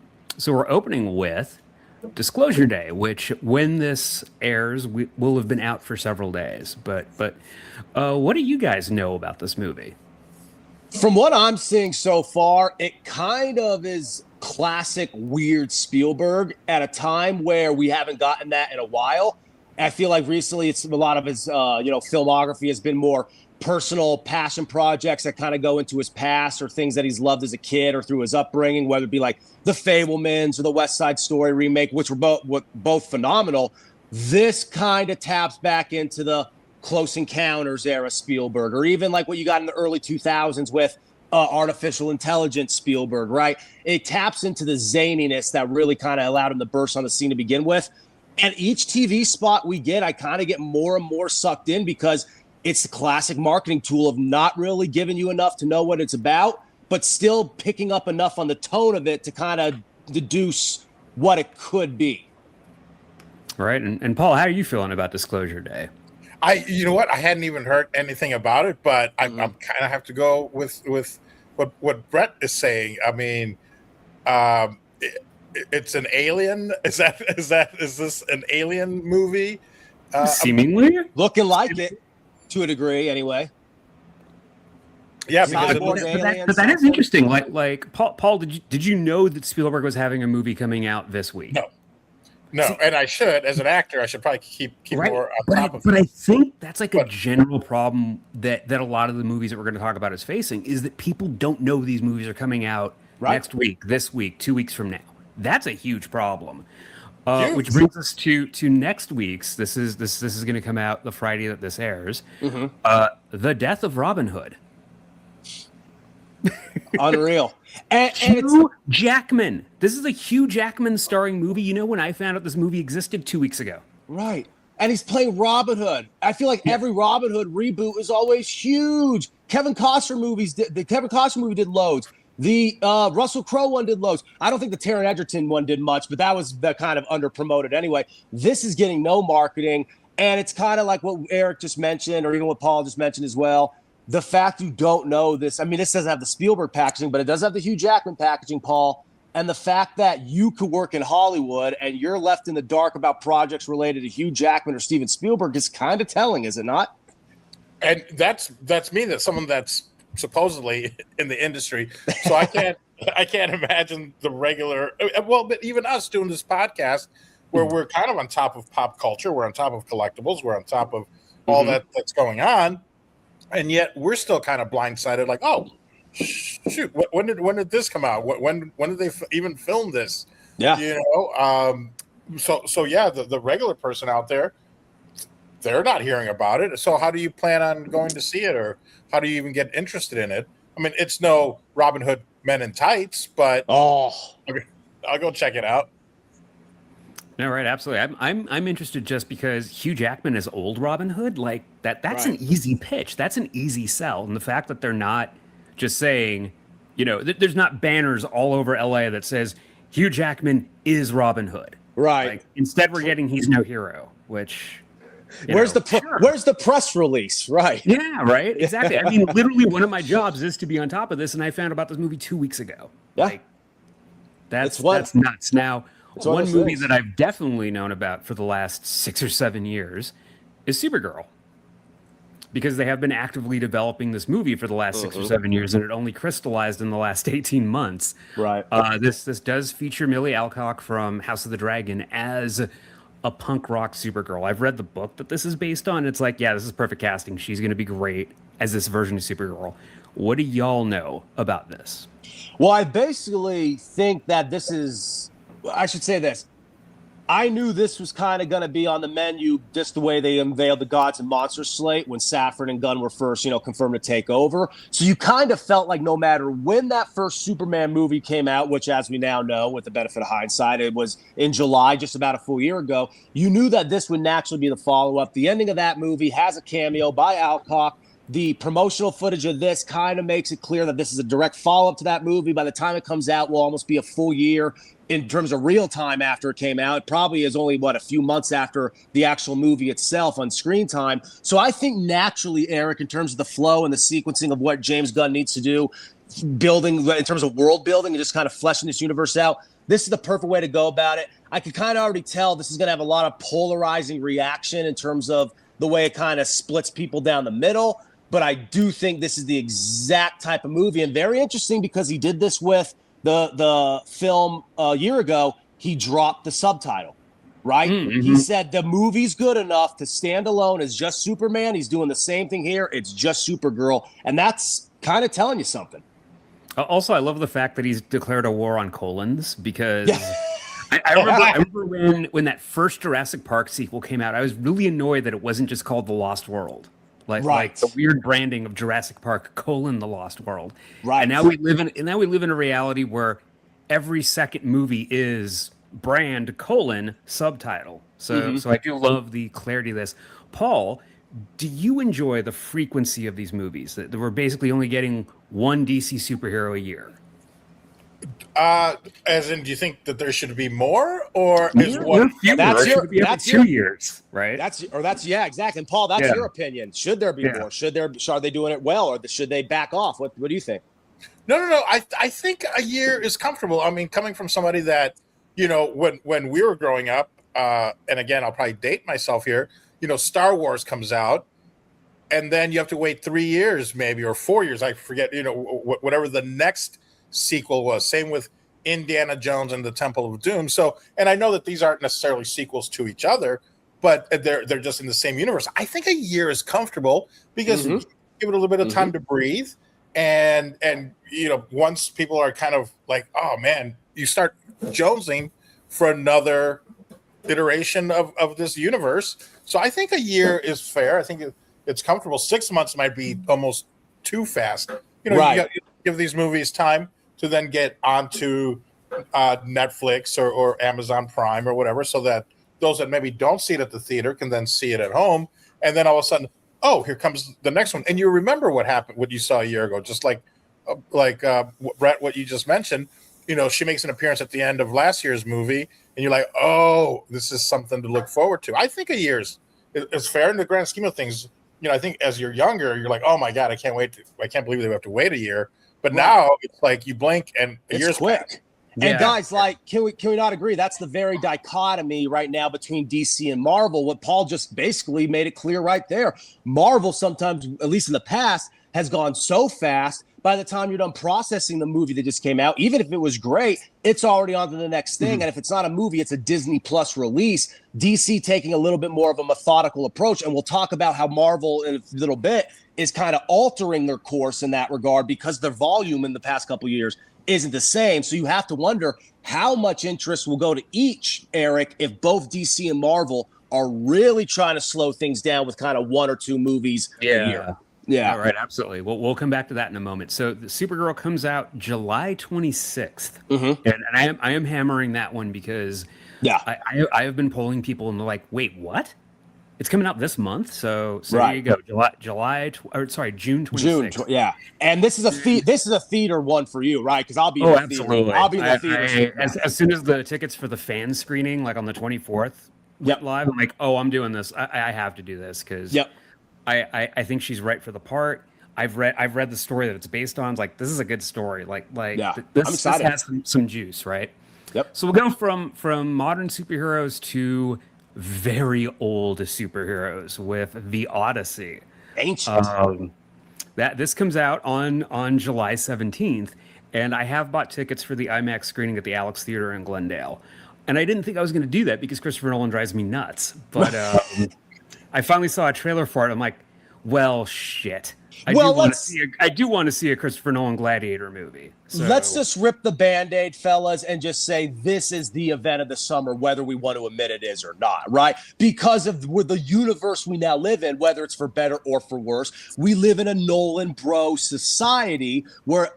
we're opening with Disclosure Day, which when this airs, will have been out for several days. But what do you guys know about this movie? From what I'm seeing so far, it kind of is classic weird Spielberg at a time where we haven't gotten that in a while. I feel like recently it's a lot of his filmography has been more personal passion projects that kind of go into his past or things that he's loved as a kid or through his upbringing, whether it be like The Fabelmans or the West Side Story remake, which were both phenomenal. This kind of taps back into the Close Encounters era Spielberg, or even like what you got in the early 2000s with artificial intelligence Spielberg, right? It taps into the zaniness that really kind of allowed him to burst on the scene to begin with. And each TV spot we get, I kind of get more and more sucked in because it's the classic marketing tool of not really giving you enough to know what it's about, but still picking up enough on the tone of it to kind of deduce what it could be. Right. And Paul, how are you feeling about Disclosure Day? You know what? I hadn't even heard anything about it, but I'm kind of have to go with what Brett is saying. I mean, it's an alien. Is this an alien movie? Seemingly looking like it. To a degree, anyway. Yeah, but that is interesting. Like Paul, did you know that Spielberg was having a movie coming out this week? No, and I should, as an actor, I should probably keep right. More on top of it. But I think that's like a general problem that a lot of the movies that we're going to talk about is facing is that people don't know these movies are coming out next week, this week, 2 weeks from now. That's a huge problem. Which brings us to next week's. This is going to come out the Friday that this airs. The Death of Robin Hood. Unreal. And Hugh Jackman. This is a Hugh Jackman starring movie. You know when I found out this movie existed 2 weeks ago. Right. And he's playing Robin Hood. I feel like every Robin Hood reboot is always huge. The Kevin Costner movie did loads. The Russell Crowe one did loads. I don't think the Taron Egerton one did much, but that was the kind of under-promoted anyway. This is getting no marketing, and it's kind of like what Erik just mentioned, or even what Paul just mentioned as well. The fact you don't know this, I mean, this doesn't have the Spielberg packaging, but it does have the Hugh Jackman packaging, Paul. And the fact that you could work in Hollywood and you're left in the dark about projects related to Hugh Jackman or Steven Spielberg is kind of telling, is it not? And that's me. That's someone that's supposedly in the industry. So I can't imagine the regular. Well, but even us doing this podcast, where we're kind of on top of pop culture, we're on top of collectibles, we're on top of all that's going on, and yet we're still kind of blindsided. Like, oh, shoot, when did this come out? When did they even film this? Yeah, So yeah, the regular person out there, they're not hearing about it. So how do you plan on going to see it, or how do you even get interested in it? I mean, it's no Robin Hood Men in Tights, but I'll go check it out. No, right, absolutely. I'm interested just because Hugh Jackman is old Robin Hood. Like that's an easy pitch. That's an easy sell. And the fact that they're not just saying, there's not banners all over LA that says Hugh Jackman is Robin Hood. Right. Like, instead, we're getting he's no hero, which. Where's the press release? Right. Yeah, right. Exactly. I mean, literally, one of my jobs is to be on top of this, and I found about this movie 2 weeks ago. Yeah. Like, that's nuts. Now, one movie that I've definitely known about for the last 6 or 7 years is Supergirl, because they have been actively developing this movie for the last 6 or 7 years, and it only crystallized in the last 18 months. Right. This does feature Millie Alcock from House of the Dragon as a punk rock Supergirl. I've read the book that this is based on. It's like, yeah, this is perfect casting. She's going to be great as this version of Supergirl. What do y'all know about this? Well, I basically think that I should say this. I knew this was kind of going to be on the menu just the way they unveiled the Gods and Monsters slate when Safran and Gunn were first, confirmed to take over. So you kind of felt like no matter when that first Superman movie came out, which as we now know with the benefit of hindsight, it was in July, just about a full year ago, you knew that this would naturally be the follow-up. The ending of that movie has a cameo by Alcock. The promotional footage of this kind of makes it clear that this is a direct follow-up to that movie. By the time it comes out, will almost be a full year in terms of real time after it came out. It probably is only, a few months after the actual movie itself on screen time. So I think naturally, Erik, in terms of the flow and the sequencing of what James Gunn needs to do, building in terms of world building and just kind of fleshing this universe out, this is the perfect way to go about it. I can kind of already tell this is going to have a lot of polarizing reaction in terms of the way it kind of splits people down the middle. But I do think this is the exact type of movie, and very interesting because he did this with the film a year ago. He dropped the subtitle, right? Mm-hmm. He said the movie's good enough to stand alone as just Superman. He's doing the same thing here. It's just Supergirl, and that's kind of telling you something. Also, I love the fact that he's declared a war on colons because I remember when that first Jurassic Park sequel came out, I was really annoyed that it wasn't just called The Lost World. Like the weird branding of Jurassic Park : The Lost World. Right. And now we live in a reality where every second movie is brand : subtitle. So I do love the clarity of this. Paul, do you enjoy the frequency of these movies? That we're basically only getting one DC superhero a year. As in, do you think that there should be more, or is one? That's 2 years, right? Yeah, exactly. And Paul, that's your opinion. Should there be more? Are they doing it well, or should they back off? What do you think? No. I think a year is comfortable. I mean, coming from somebody that, when we were growing up, and again, I'll probably date myself here. Star Wars comes out, and then you have to wait 3 years, maybe, or 4 years. I forget. Whatever the next sequel was. Same with Indiana Jones and the Temple of Doom. So, and I know that these aren't necessarily sequels to each other, but they're just in the same universe. I think a year is comfortable because give it a little bit of time to breathe. And once people are kind of like, oh man, you start jonesing for another iteration of this universe. So I think a year is fair. I think it's comfortable. 6 months might be almost too fast. You give these movies time to then get onto Netflix or Amazon Prime or whatever, so that those that maybe don't see it at the theater can then see it at home. And then all of a sudden, oh, here comes the next one. And you remember what happened, what you saw a year ago, just like Brett, what you just mentioned, she makes an appearance at the end of last year's movie, and you're like, oh, this is something to look forward to. I think a year's is fair in the grand scheme of things. I think as you're younger, you're like, oh my God, I can't believe they have to wait a year. But now it's like you blink and a year's quick. And guys, can we not agree? That's the very dichotomy right now between DC and Marvel. What Paul just basically made it clear right there. Marvel sometimes, at least in the past, has gone so fast. By the time you're done processing the movie that just came out, even if it was great, it's already on to the next thing. And if it's not a movie, it's a Disney Plus release. DC taking a little bit more of a methodical approach. And we'll talk about how Marvel in a little bit is kind of altering their course in that regard because their volume in the past couple of years isn't the same. So you have to wonder how much interest will go to each, Erik, if both DC and Marvel are really trying to slow things down with kind of one or two movies a year. Yeah. All right. Absolutely. We'll come back to that in a moment. So the Supergirl comes out July 26th. And I am hammering that one because I have been polling people and they're like, wait, what? It's coming out this month. So there you go. June 26th. And this is a theater one for you, right? Because I'll be in the theater. I'll be in the theater. As soon as the tickets for the fan screening, like on the 24th live, I'm like, oh, I'm doing this. I have to do this because I think she's right for the part. I've read the story that it's based on. It's like, this is a good story. This has some juice, right? Yep. So we'll go from modern superheroes to very old superheroes with The Odyssey. Ancient. This comes out on July 17th, and I have bought tickets for the IMAX screening at the Alex Theater in Glendale. And I didn't think I was going to do that because Christopher Nolan drives me nuts. But I finally saw a trailer for it. I'm like, well, shit. I do want to see a Christopher Nolan Gladiator movie. So. Let's just rip the Band-Aid, fellas, and just say this is the event of the summer, whether we want to admit it is or not, right? Because of the universe we now live in, whether it's for better or for worse, we live in a Nolan bro society where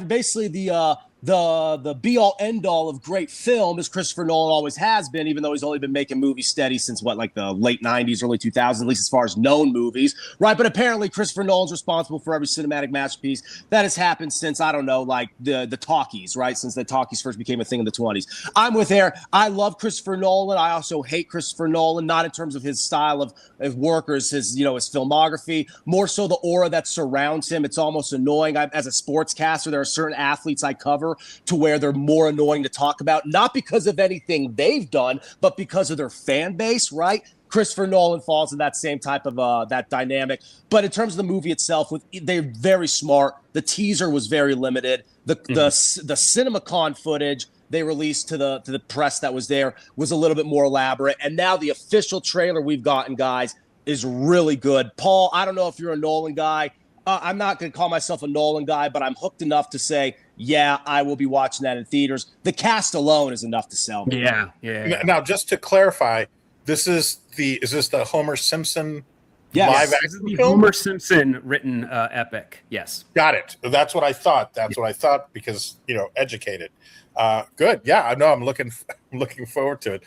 basically the be-all, end-all of great film, as Christopher Nolan always has been, even though he's only been making movies steady since, the late 90s, early 2000s, at least as far as known movies, right? But apparently Christopher Nolan's responsible for every cinematic masterpiece that has happened since, the talkies, right? Since the talkies first became a thing in the 20s. I'm with Eric. I love Christopher Nolan. I also hate Christopher Nolan, not in terms of his style of work or his filmography, more so the aura that surrounds him. It's almost annoying. As a sportscaster, there are certain athletes I cover to where they're more annoying to talk about, not because of anything they've done, but because of their fan base, right? Christopher Nolan falls in that same type of that dynamic. But in terms of the movie itself, they're very smart. The teaser was very limited. The CinemaCon footage they released to the press that was there was a little bit more elaborate. And now the official trailer we've gotten, guys, is really good. Paul, I don't know if you're a Nolan guy. I'm not going to call myself a Nolan guy, but I'm hooked enough to say, yeah, I will be watching that in theaters. The cast alone is enough to sell me. Yeah. Now, just to clarify, is this the Homer Simpson live action film? Homer Simpson written epic. Yes. Got it. That's what I thought. Because, educated. Good. Yeah, I know. I'm looking forward to it.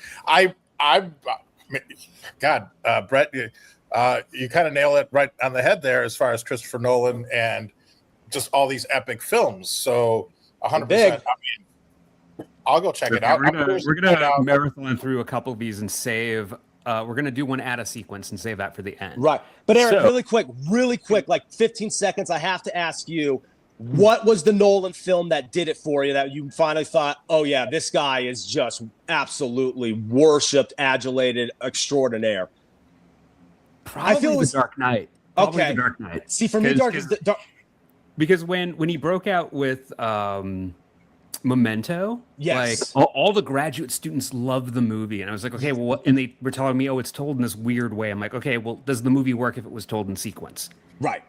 Brett, you kind of nail it right on the head there as far as Christopher Nolan and just all these epic films. So 100%. I'll go check it out. We're gonna marathon through a couple of these and save. We're gonna do one at a sequence and save that for the end. Right. But Erik, really quick, like 15 seconds. I have to ask you, what was the Nolan film that did it for you that you finally thought, oh yeah, this guy is just absolutely worshipped, adulated, extraordinaire? Probably I feel it was The Dark Knight. Okay. The Dark Knight. See, for me, Dark. Because when he broke out with Memento, yes, all the graduate students loved the movie, and I was like, okay, well, and they were telling me, oh, it's told in this weird way. I'm like, okay, well, does the movie work if it was told in sequence? Right.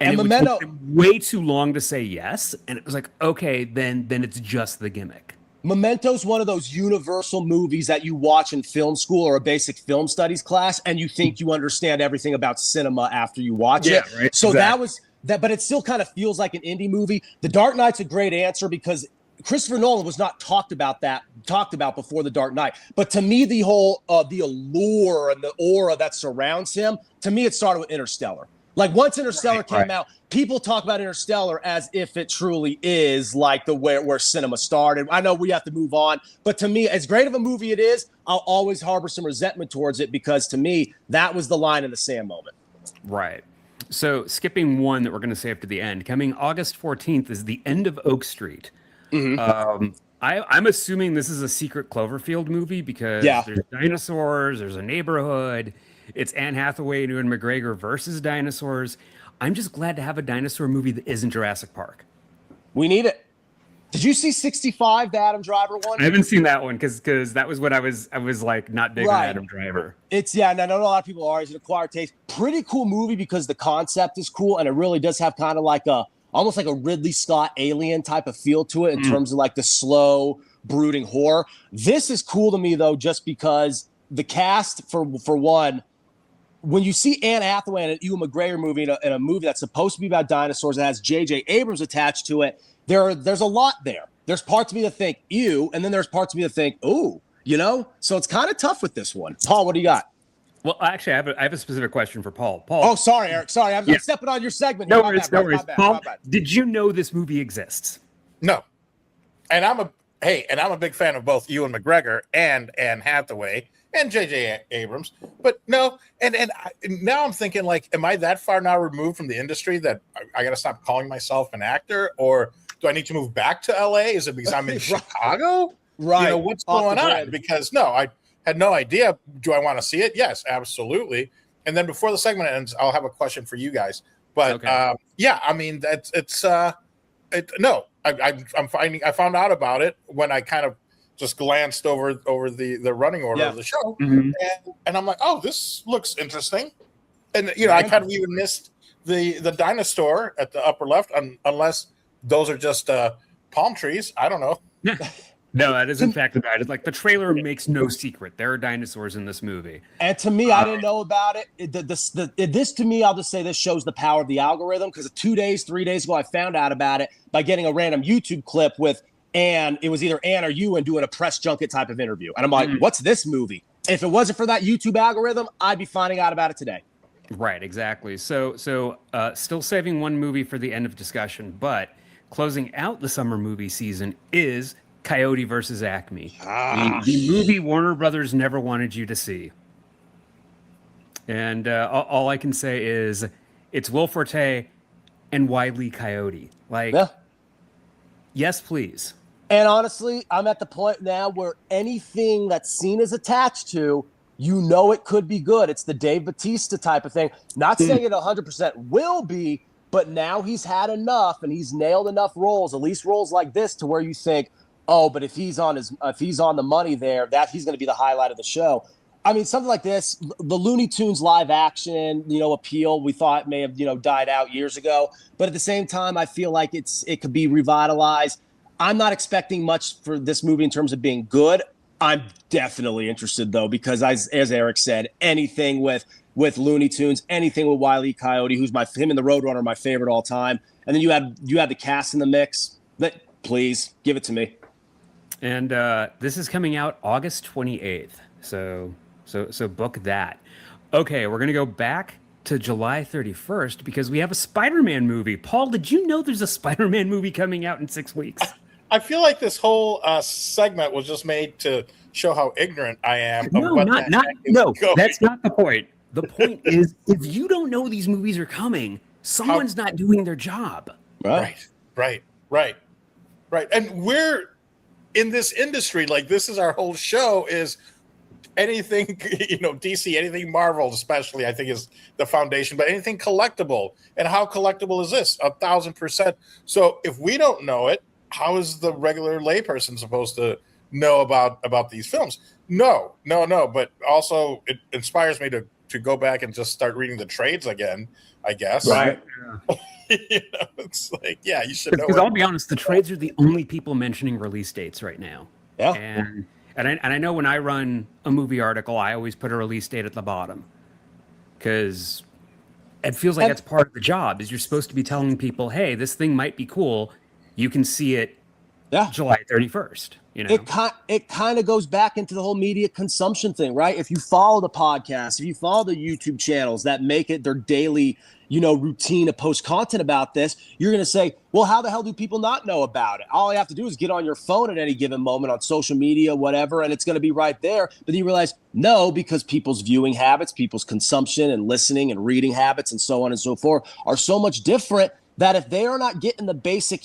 And Memento took way too long to say yes, and it was like, okay, then it's just the gimmick. Memento's one of those universal movies that you watch in film school or a basic film studies class, and you think you understand everything about cinema after you watch it. Right. So that was that, but it still kind of feels like an indie movie. The Dark Knight's a great answer because Christopher Nolan was not talked about before The Dark Knight. But to me, the whole the allure and the aura that surrounds him, to me, it started with Interstellar. Like once Interstellar came out, people talk about Interstellar as if it truly is like the where cinema started. I know we have to move on, but to me, as great of a movie it is, I'll always harbor some resentment towards it because to me, that was the line in the sand moment. Right. So skipping one that we're going to save to the end, coming August 14th is The End of Oak Street. I'm assuming this is a Secret Cloverfield movie because there's dinosaurs, there's a neighborhood. It's Anne Hathaway and Ewan McGregor versus dinosaurs. I'm just glad to have a dinosaur movie that isn't Jurassic Park. We need it. Did you see 65, the Adam Driver one? I haven't seen that one because that was what I was like not big on Adam Driver. It's I know a lot of people are. It's an acquired taste. Pretty cool movie because the concept is cool and it really does have kind of like almost like a Ridley Scott Alien type of feel to it in terms of like the slow brooding horror. This is cool to me though, just because the cast for one. When you see Anne Hathaway in an Ewan McGregor movie in a movie that's supposed to be about dinosaurs and has J.J. Abrams attached to it, there's a lot there. There's parts of me that think, ew, and then there's parts of me that think, ooh, So it's kind of tough with this one. Paul, what do you got? Well, actually, I have a specific question for Paul. Paul. Oh, sorry, Eric. Sorry, I'm stepping on your segment. No worries. Paul, did you know this movie exists? No. And I'm a big fan of both Ewan McGregor and Anne Hathaway and J.J. Abrams, but no, and now I'm thinking like, am I that far now removed from the industry that I got to stop calling myself an actor, or do I need to move back to L.A.? Is it because I'm in Chicago? Right. What's going on? Because no, I had no idea. Do I want to see it? Yes, absolutely. And then before the segment ends, I'll have a question for you guys. But I mean, I found out about it when I kind of just glanced over the running order of the show, and I'm like, oh, this looks interesting. And I kind of even missed the dinosaur at the upper left, unless those are just palm trees. I don't know. No, that is in fact about it. Like the trailer makes no secret. There are dinosaurs in this movie. And to me, I didn't know about it. This to me, I'll just say this shows the power of the algorithm because 3 days ago, I found out about it by getting a random YouTube clip with Anne. It was either Anne or Ewan doing a press junket type of interview. And I'm like, what's this movie? If it wasn't for that YouTube algorithm, I'd be finding out about it today. Right, exactly. So still saving one movie for the end of discussion, but closing out the summer movie season is Coyote versus Acme, the movie Warner Brothers never wanted you to see. And all I can say is it's Will Forte and Wile E. Coyote. Like, yes, please. And honestly, I'm at the point now where anything that scene is attached to, it could be good. It's the Dave Bautista type of thing. Not saying it 100% will be, but now he's had enough and he's nailed enough roles, at least roles like this, to where you think, oh, but if he's on the money there, that he's going to be the highlight of the show. I mean, something like this, the Looney Tunes live action, appeal, we thought may have, died out years ago. But at the same time, I feel like it could be revitalized. I'm not expecting much for this movie in terms of being good. I'm definitely interested though, because as Eric said, anything with Looney Tunes, anything with Wile E. Coyote, who's him and the Roadrunner, my favorite all time. And then you had the cast in the mix. Please give it to me. And this is coming out August 28th. So book that. Okay, we're going to go back to July 31st because we have a Spider-Man movie. Paul, did you know there's a Spider-Man movie coming out in 6 weeks? I feel like this whole segment was just made to show how ignorant I am. That's not the point. The point is, if you don't know these movies are coming, someone's not doing their job. Right. And we're in this industry, like this is our whole show, is anything, DC, anything Marvel, especially, I think is the foundation, but anything collectible. And how collectible is this? 1,000%. So if we don't know it, how is the regular layperson supposed to know about these films? No. But also it inspires me to go back and just start reading the trades again, I guess. Right. It's like, you should know. Because I'll be honest, the trades are the only people mentioning release dates right now. Yeah. And I know when I run a movie article, I always put a release date at the bottom because it feels like that's part of the job. Is you're supposed to be telling people, hey, this thing might be cool. You can see it July 31st. You know, it kind of goes back into the whole media consumption thing, right? If you follow the podcast, if you follow the YouTube channels that make it their daily, routine to post content about this, you're going to say, well, how the hell do people not know about it? All you have to do is get on your phone at any given moment on social media, whatever, and it's going to be right there. But then you realize, no, because people's viewing habits, people's consumption and listening and reading habits and so on and so forth are so much different that if they are not getting the basic,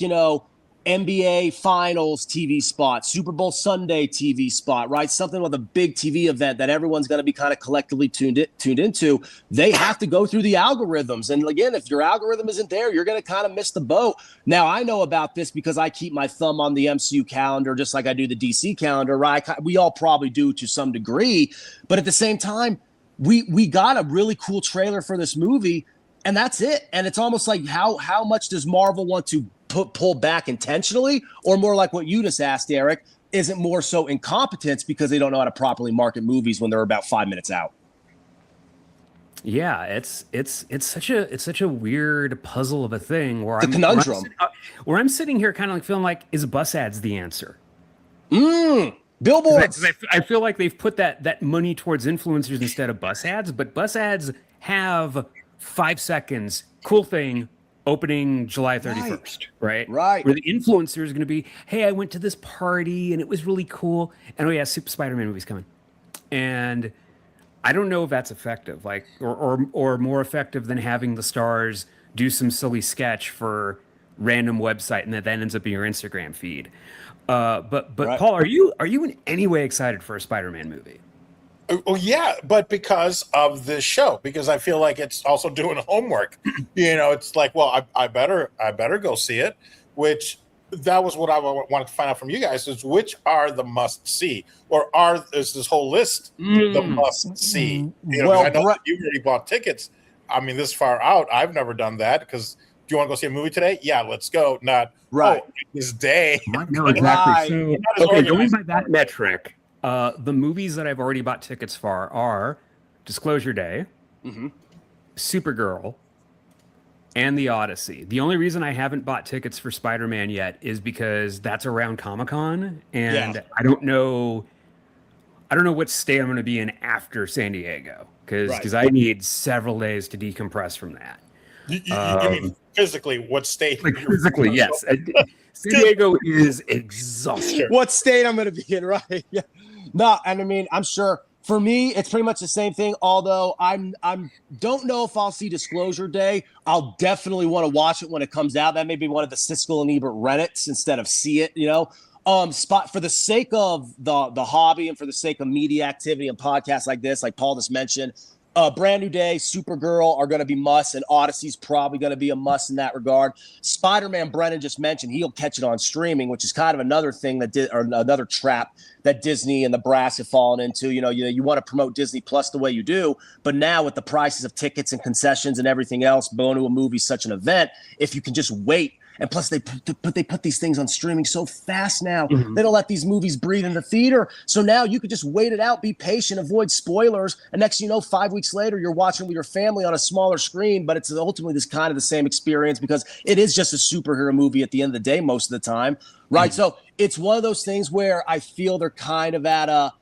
NBA Finals TV spot, Super Bowl Sunday TV spot, right? Something with a big TV event that everyone's going to be kind of collectively tuned into. They have to go through the algorithms. And again, if your algorithm isn't there, you're going to kind of miss the boat. Now, I know about this because I keep my thumb on the MCU calendar, just like I do the DC calendar, right? We all probably do to some degree. But at the same time, we got a really cool trailer for this movie, and that's it. And it's almost like how much does Marvel want to pull back intentionally, or more like what you just asked, Eric, is it more so incompetence because they don't know how to properly market movies when they're about 5 minutes out? Yeah, it's such a weird puzzle of a thing where the conundrum. Where I'm sitting here kind of like feeling like, is bus ads the answer? Billboards. I feel like they've put that money towards influencers instead of bus ads, but bus ads have 5 seconds, cool thing, opening July 31st, right? Right. Where the influencer is going to be, hey, I went to this party and it was really cool. And oh yeah, Super Spider-Man movie's coming. And I don't know if that's effective, like, or more effective than having the stars do some silly sketch for random website and that ends up in your Instagram feed. But right. Paul, are you in any way excited for a Spider-Man movie? Oh yeah, but because of this show, because I feel like it's also doing homework. It's like, well, I better go see it. Which that was what I wanted to find out from you guys: is which are the must see, or is this whole list the must see? Well, I know that you already bought tickets. I mean, this far out, I've never done that. Because do you want to go see a movie today? Yeah, let's go. Not right this day. No, exactly. So, okay, going by that metric. The movies that I've already bought tickets for are Disclosure Day, Supergirl, and The Odyssey. The only reason I haven't bought tickets for Spider-Man yet is because that's around Comic-Con, and I don't know what state I'm going to be in after San Diego, because I need several days to decompress from that. You mean physically? What state? Like physically, yes. San Diego is exhausting. What state I'm going to be in, right? Yeah. No, and I mean, I'm sure for me, it's pretty much the same thing. Although I'm don't know if I'll see Disclosure Day. I'll definitely want to watch it when it comes out. That may be one of the Siskel and Ebert Reddits instead of see it. Spot for the sake of the hobby and for the sake of media activity and podcasts like this, like Paul just mentioned. Brand New Day, Supergirl are going to be musts, and Odyssey's probably going to be a must in that regard. Spider-Man, Brennan just mentioned, he'll catch it on streaming, which is kind of another thing or another trap that Disney and the brass have fallen into. You want to promote Disney Plus the way you do, but now with the prices of tickets and concessions and everything else, going to a movie such an event, if you can just wait. And plus, they put these things on streaming so fast now. They don't let these movies breathe in the theater. So now you could just wait it out, be patient, avoid spoilers. And next, 5 weeks later, you're watching with your family on a smaller screen. But it's ultimately this kind of the same experience because it is just a superhero movie at the end of the day most of the time, right? So it's one of those things where I feel they're kind of at a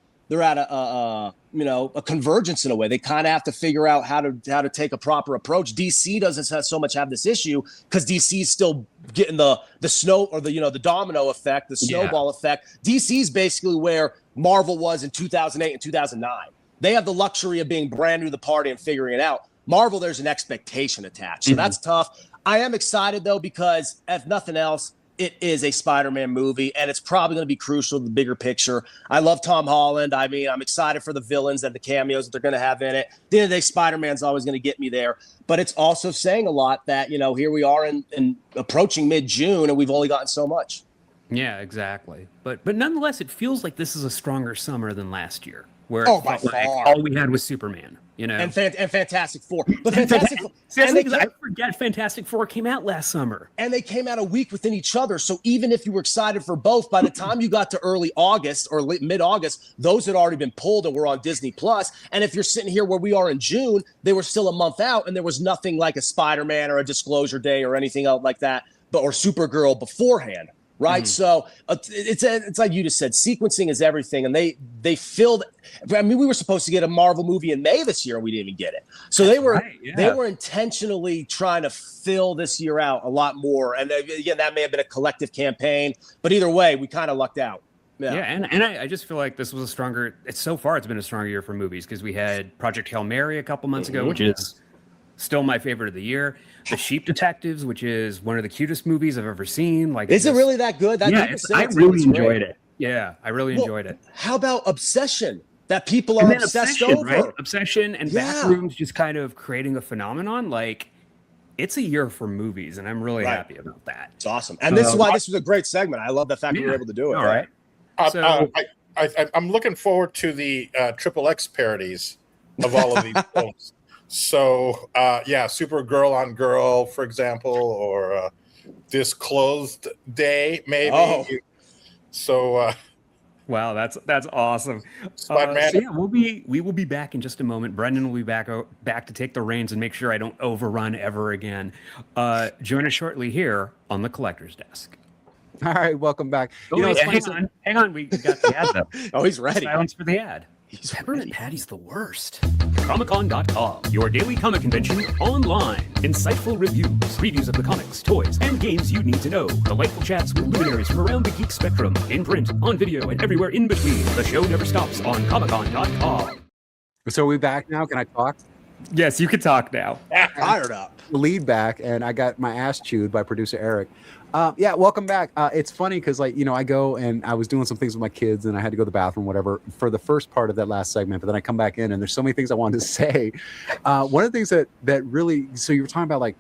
convergence in a way. They kind of have to figure out how to take a proper approach. DC doesn't so much have this issue because DC is still getting the snow or the domino effect, the snowball effect. DC is basically where Marvel was in 2008 and 2009. They have the luxury of being brand new to the party and figuring it out. Marvel, there's an expectation attached. So that's tough. I am excited though, because if nothing else, it is a Spider-Man movie, and it's probably going to be crucial to the bigger picture. I love Tom Holland. I mean, I'm excited for the villains and the cameos that they're going to have in it. At the end of the day, Spider-Man's always going to get me there. But it's also saying a lot that, here we are in approaching mid-June, and we've only gotten so much. Yeah, exactly. But nonetheless, it feels like this is a stronger summer than last year, where by far. All we had was Superman. And Fantastic Four. But I forget Fantastic Four came out last summer. And they came out a week within each other. So even if you were excited for both, by the time you got to early August or mid-August, those had already been pulled and were on Disney Plus. And if you're sitting here where we are in June, they were still a month out, and there was nothing like a Spider-Man or a Disclosure Day or anything else like that, or Supergirl beforehand. right? So it's like you just said, sequencing is everything, and they filled. I mean, we were supposed to get a Marvel movie in May this year, and we didn't even get it. So they were intentionally trying to fill this year out a lot more. And again, that may have been a collective campaign, but either way, we kind of lucked out. Yeah, and I just feel like this was a stronger. So far, it's been a stronger year for movies because we had Project Hail Mary a couple months ago, which is still my favorite of the year. The Sheep Detectives, which is one of the cutest movies I've ever seen. Like, is it really that good? I really enjoyed it. Yeah, I really enjoyed it. How about Obsession? That people are obsessed over. Right? Obsession and Backrooms just kind of creating a phenomenon. Like, it's a year for movies, and I'm really happy about that. It's awesome. And this is why this was a great segment. I love the fact we were able to do it. All right. So, I'm looking forward to the XXX parodies of all of these films. So, Supergirl on Girl, for example, or Disclosed Day, maybe. Oh. So, wow, that's awesome. We will be back in just a moment. Brendan will be back to take the reins and make sure I don't overrun ever again. Join us shortly here on the Collector's Desk. All right, welcome back. Hang on. We got the ad though. Oh, he's ready. Silence for the ad. Peppermint Patty's the worst. Comic-Con.com, your daily comic convention online. Insightful reviews, previews of the comics, toys, and games you need to know. Delightful chats with luminaries from around the geek spectrum. In print, on video, and everywhere in between. The show never stops on Comic-Con.com. So are we back now? Can I talk? Yes, you can talk now. Fired up. Lead back, and I got my ass chewed by producer Eric. Welcome back. It's funny because, I go and I was doing some things with my kids, and I had to go to the bathroom, whatever, for the first part of that last segment. But then I come back in, and there's so many things I wanted to say. One of the things that really, so you were talking about like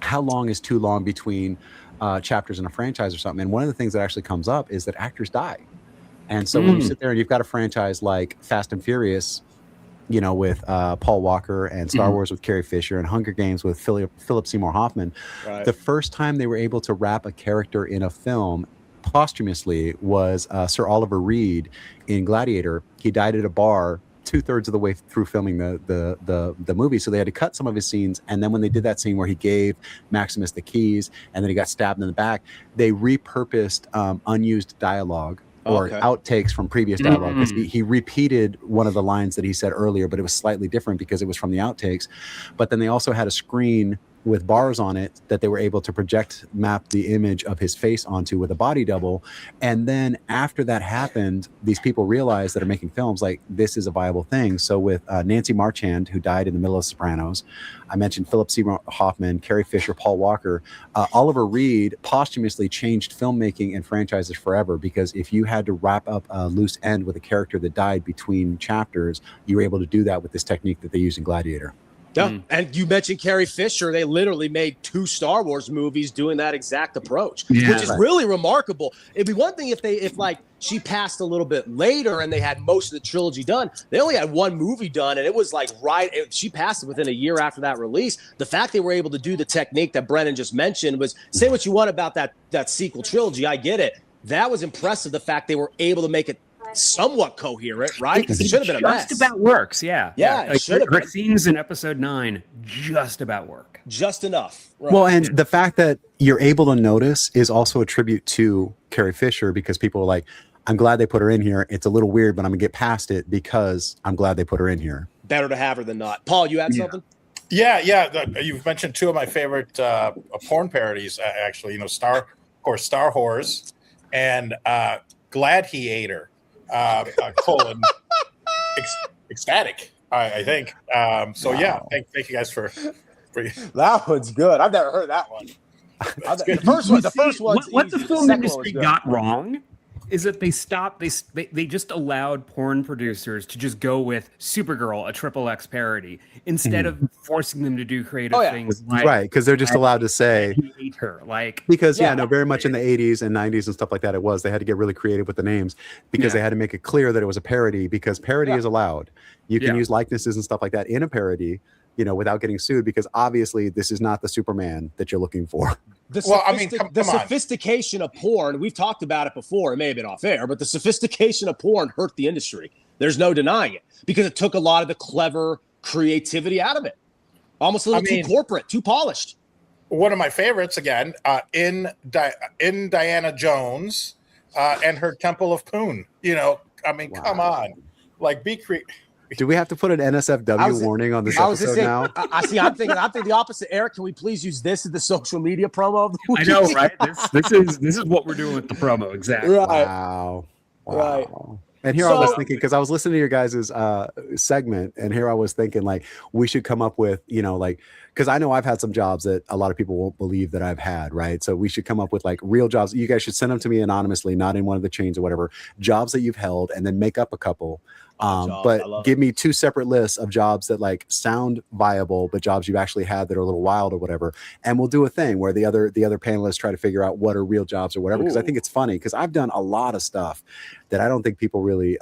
how long is too long between chapters in a franchise or something, and one of the things that actually comes up is that actors die, and so when you sit there and you've got a franchise like Fast and Furious, with Paul Walker, and Star Wars with Carrie Fisher, and Hunger Games with Philip Seymour Hoffman. Right. The first time they were able to wrap a character in a film posthumously was Sir Oliver Reed in Gladiator. He died at a bar 2/3 of the way through filming the movie, so they had to cut some of his scenes. And then when they did that scene where he gave Maximus the keys, and then he got stabbed in the back, they repurposed unused dialogue or outtakes from previous dialogue, because he repeated one of the lines that he said earlier, but it was slightly different because it was from the outtakes. But then they also had a screen with bars on it that they were able to map the image of his face onto with a body double. And then after that happened, these people realized that are making films, like, this is a viable thing. So with Nancy Marchand, who died in the middle of Sopranos, I mentioned Philip Seymour Hoffman, Carrie Fisher, Paul Walker, Oliver Reed posthumously changed filmmaking and franchises forever, because if you had to wrap up a loose end with a character that died between chapters, you were able to do that with this technique that they use in Gladiator. Yeah, and you mentioned Carrie Fisher. They literally made 2 Star Wars movies doing that exact approach, which is really remarkable. It'd be one thing if she passed a little bit later and they had most of the trilogy done. They only had 1 movie done, and it was like she passed within a year after that release. The fact they were able to do the technique that Brennan just mentioned was, say what you want about that sequel trilogy, I get it. That was impressive, the fact they were able to make it somewhat coherent, right? Because it should have been a mess. Just about works, yeah. It should have been. Her scenes in episode 9 just about work. Just enough. Right. Well, and the fact that you're able to notice is also a tribute to Carrie Fisher, because people are like, I'm glad they put her in here. It's a little weird, but I'm gonna get past it because I'm glad they put her in here. Better to have her than not. Paul, you had something? Yeah. You've mentioned 2 of my favorite porn parodies, actually. Star Whores and Gladiator. Ecstatic, I think. Thank you guys for that one's good. I've never heard that one. The first one. What the film industry got wrong is that they stopped. They just allowed porn producers to just go with Supergirl, a XXX parody, instead of forcing them to do creative things. Right, because they're just allowed to say, "I hate her." Very much in the 80s and 90s and stuff like that. It was, they had to get really creative with the names, because they had to make it clear that it was a parody, because parody is allowed. You can use likenesses and stuff like that in a parody, without getting sued, because obviously this is not the Superman that you're looking for. The sophistication of porn, we've talked about it before, it may have been off air, but the sophistication of porn hurt the industry. There's no denying it, because it took a lot of the clever creativity out of it. Almost a little too corporate, too polished. one of my favorites again, in Diana Jones and her Temple of Poon. You know, I mean, come on, like be creative. Do we have to put an NSFW warning on this episode now? I see. I'm thinking the opposite. Eric, can we please use this as the social media promo of the week? I know, right? This is what we're doing with the promo, exactly. Right. Wow. Right. And here I was thinking, because I was listening to your guys' segment, and here I was thinking, like, we should come up with, you know, like, because I know I've had some jobs that a lot of people won't believe that I've had, right? So we should come up with like real jobs. You guys should send them to me anonymously, not in one of the chains or whatever, jobs that you've held, and then make up a couple. But give me 2 separate lists of jobs that like sound viable, but jobs you've actually had that are a little wild or whatever. And we'll do a thing where the other panelists try to figure out what are real jobs or whatever. Because I think it's funny, because I've done a lot of stuff that I don't think people really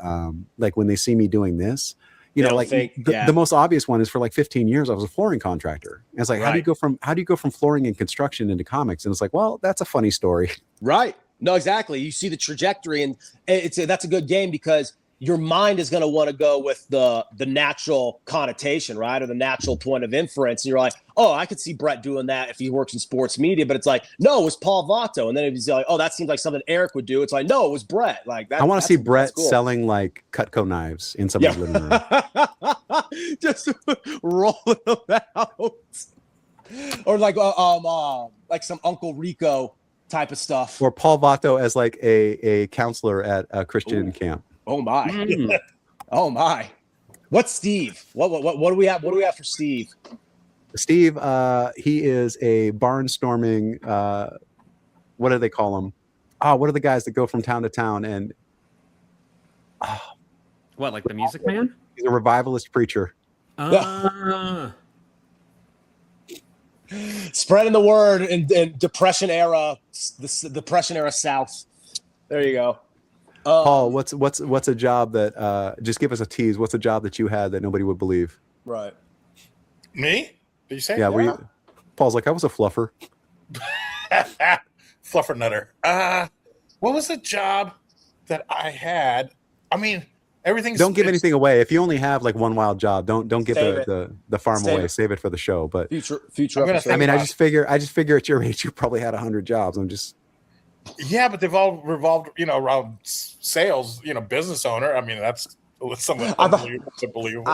like when they see me doing this. You know, like the most obvious one is for like 15 years I was a flooring contractor. And it's like, how do you go from flooring and construction into comics? And it's like, well, that's a funny story. Right. No, exactly. You see the trajectory, and that's a good game, because your mind is going to want to go with the natural connotation, right? Or the natural point of inference. And you're like, oh, I could see Brett doing that if he works in sports media. But it's like, no, it was Paul Vato. And then if he's like, oh, that seems like something Eric would do. It's like, no, it was Brett. Like that. I want to see Brett selling like Cutco knives in somebody's living room. Just rolling them out. Or like some Uncle Rico type of stuff. Or Paul Vato as like a counselor at a Christian camp. Oh my! Oh my! What's Steve? What do we have? What do we have for Steve? Steve, he is a barnstorming. What do they call him? What are the guys that go from town to town and? What, like the Music Man? He's a revivalist preacher. Spreading the word in Depression era, the Depression era South. There you go. Paul, what's a job that just give us a tease? What's a job that you had that nobody would believe? Right. Me? Did you say? Yeah. Paul's like, I was a fluffer. Fluffer nutter. What was the job that I had? I mean, everything's. Don't give anything away. If you only have like one wild job, don't give the farm away. Save it for the show. But future. I mean, I just figure at your age, you probably had 100 jobs. I'm just. Yeah, but they've all revolved, around sales, business owner. I mean, that's somewhat unbelievable.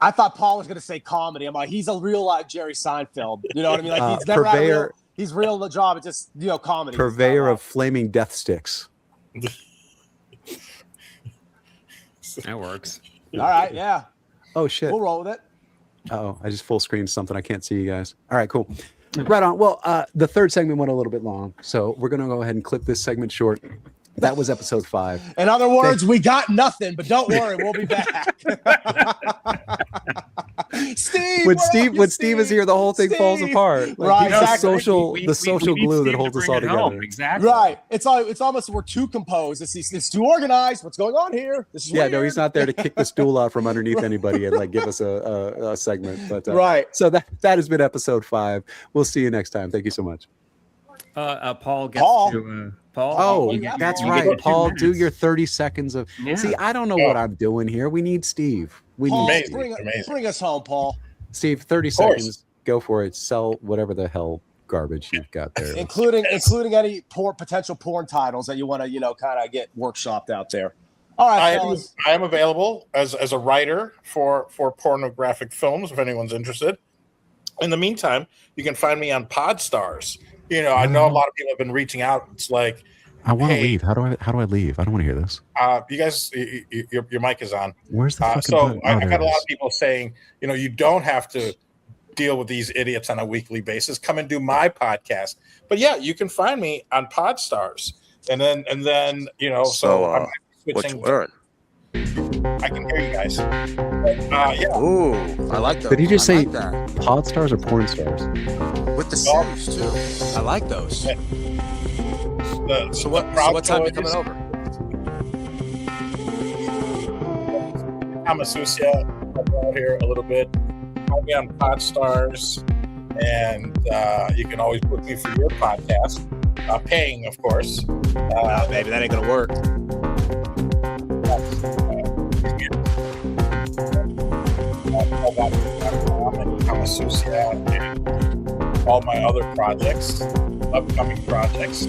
I thought Paul was going to say comedy. I'm like, he's a real live Jerry Seinfeld. You know what I mean? Like he's never had he's real in the job. It's just, comedy. Purveyor of flaming death sticks. That works. All right, yeah. Oh shit. We'll roll with it. Oh, I just full screened something. I can't see you guys. All right, cool. Right on. Well, the third segment went a little bit long, so we're going to go ahead and clip this segment short. That was episode 5. In other words, we got nothing, but don't worry, we'll be back. Steve, when Steve is here, the whole thing falls apart. Like, right, exactly. The social glue that holds us all together. Exactly. Right. It's almost we're too composed. It's too organized. What's going on here? This is weird. No, he's not there to kick the stool out from underneath anybody and like give us a segment. But right. So that has been episode 5. We'll see you next time. Thank you so much. Paul gets to Paul. Oh, that's right. Paul, do your 30 seconds of. Yeah. See, I don't know what I'm doing here. We need Steve. Paul, bring us home, Paul. Steve, 30 seconds. Go for it. Sell whatever the hell garbage you've got there, including any potential porn titles that you want to kind of get workshopped out there. All right, I am available as a writer for pornographic films if anyone's interested. In the meantime, you can find me on Podstars. I know a lot of people have been reaching out. It's like, I want to leave. How do I leave? I don't want to hear this. You guys, your mic is on. Where's the fucking so I got a lot of people saying, you don't have to deal with these idiots on a weekly basis. Come and do my podcast. But yeah, you can find me on Podstars. And then so I'm switching. What you learn? I can hear you guys. Yeah. Ooh, I like that. Did you just say that. Pod Stars or Porn Stars? With the series too. I like those. Yeah. So what time are you coming over? I'm a Sushi. I'm out here a little bit. Find me on Podstars, and you can always book me for your podcast. Paying, of course. Maybe that ain't gonna work. I'm a Sushi. all my other projects, upcoming projects.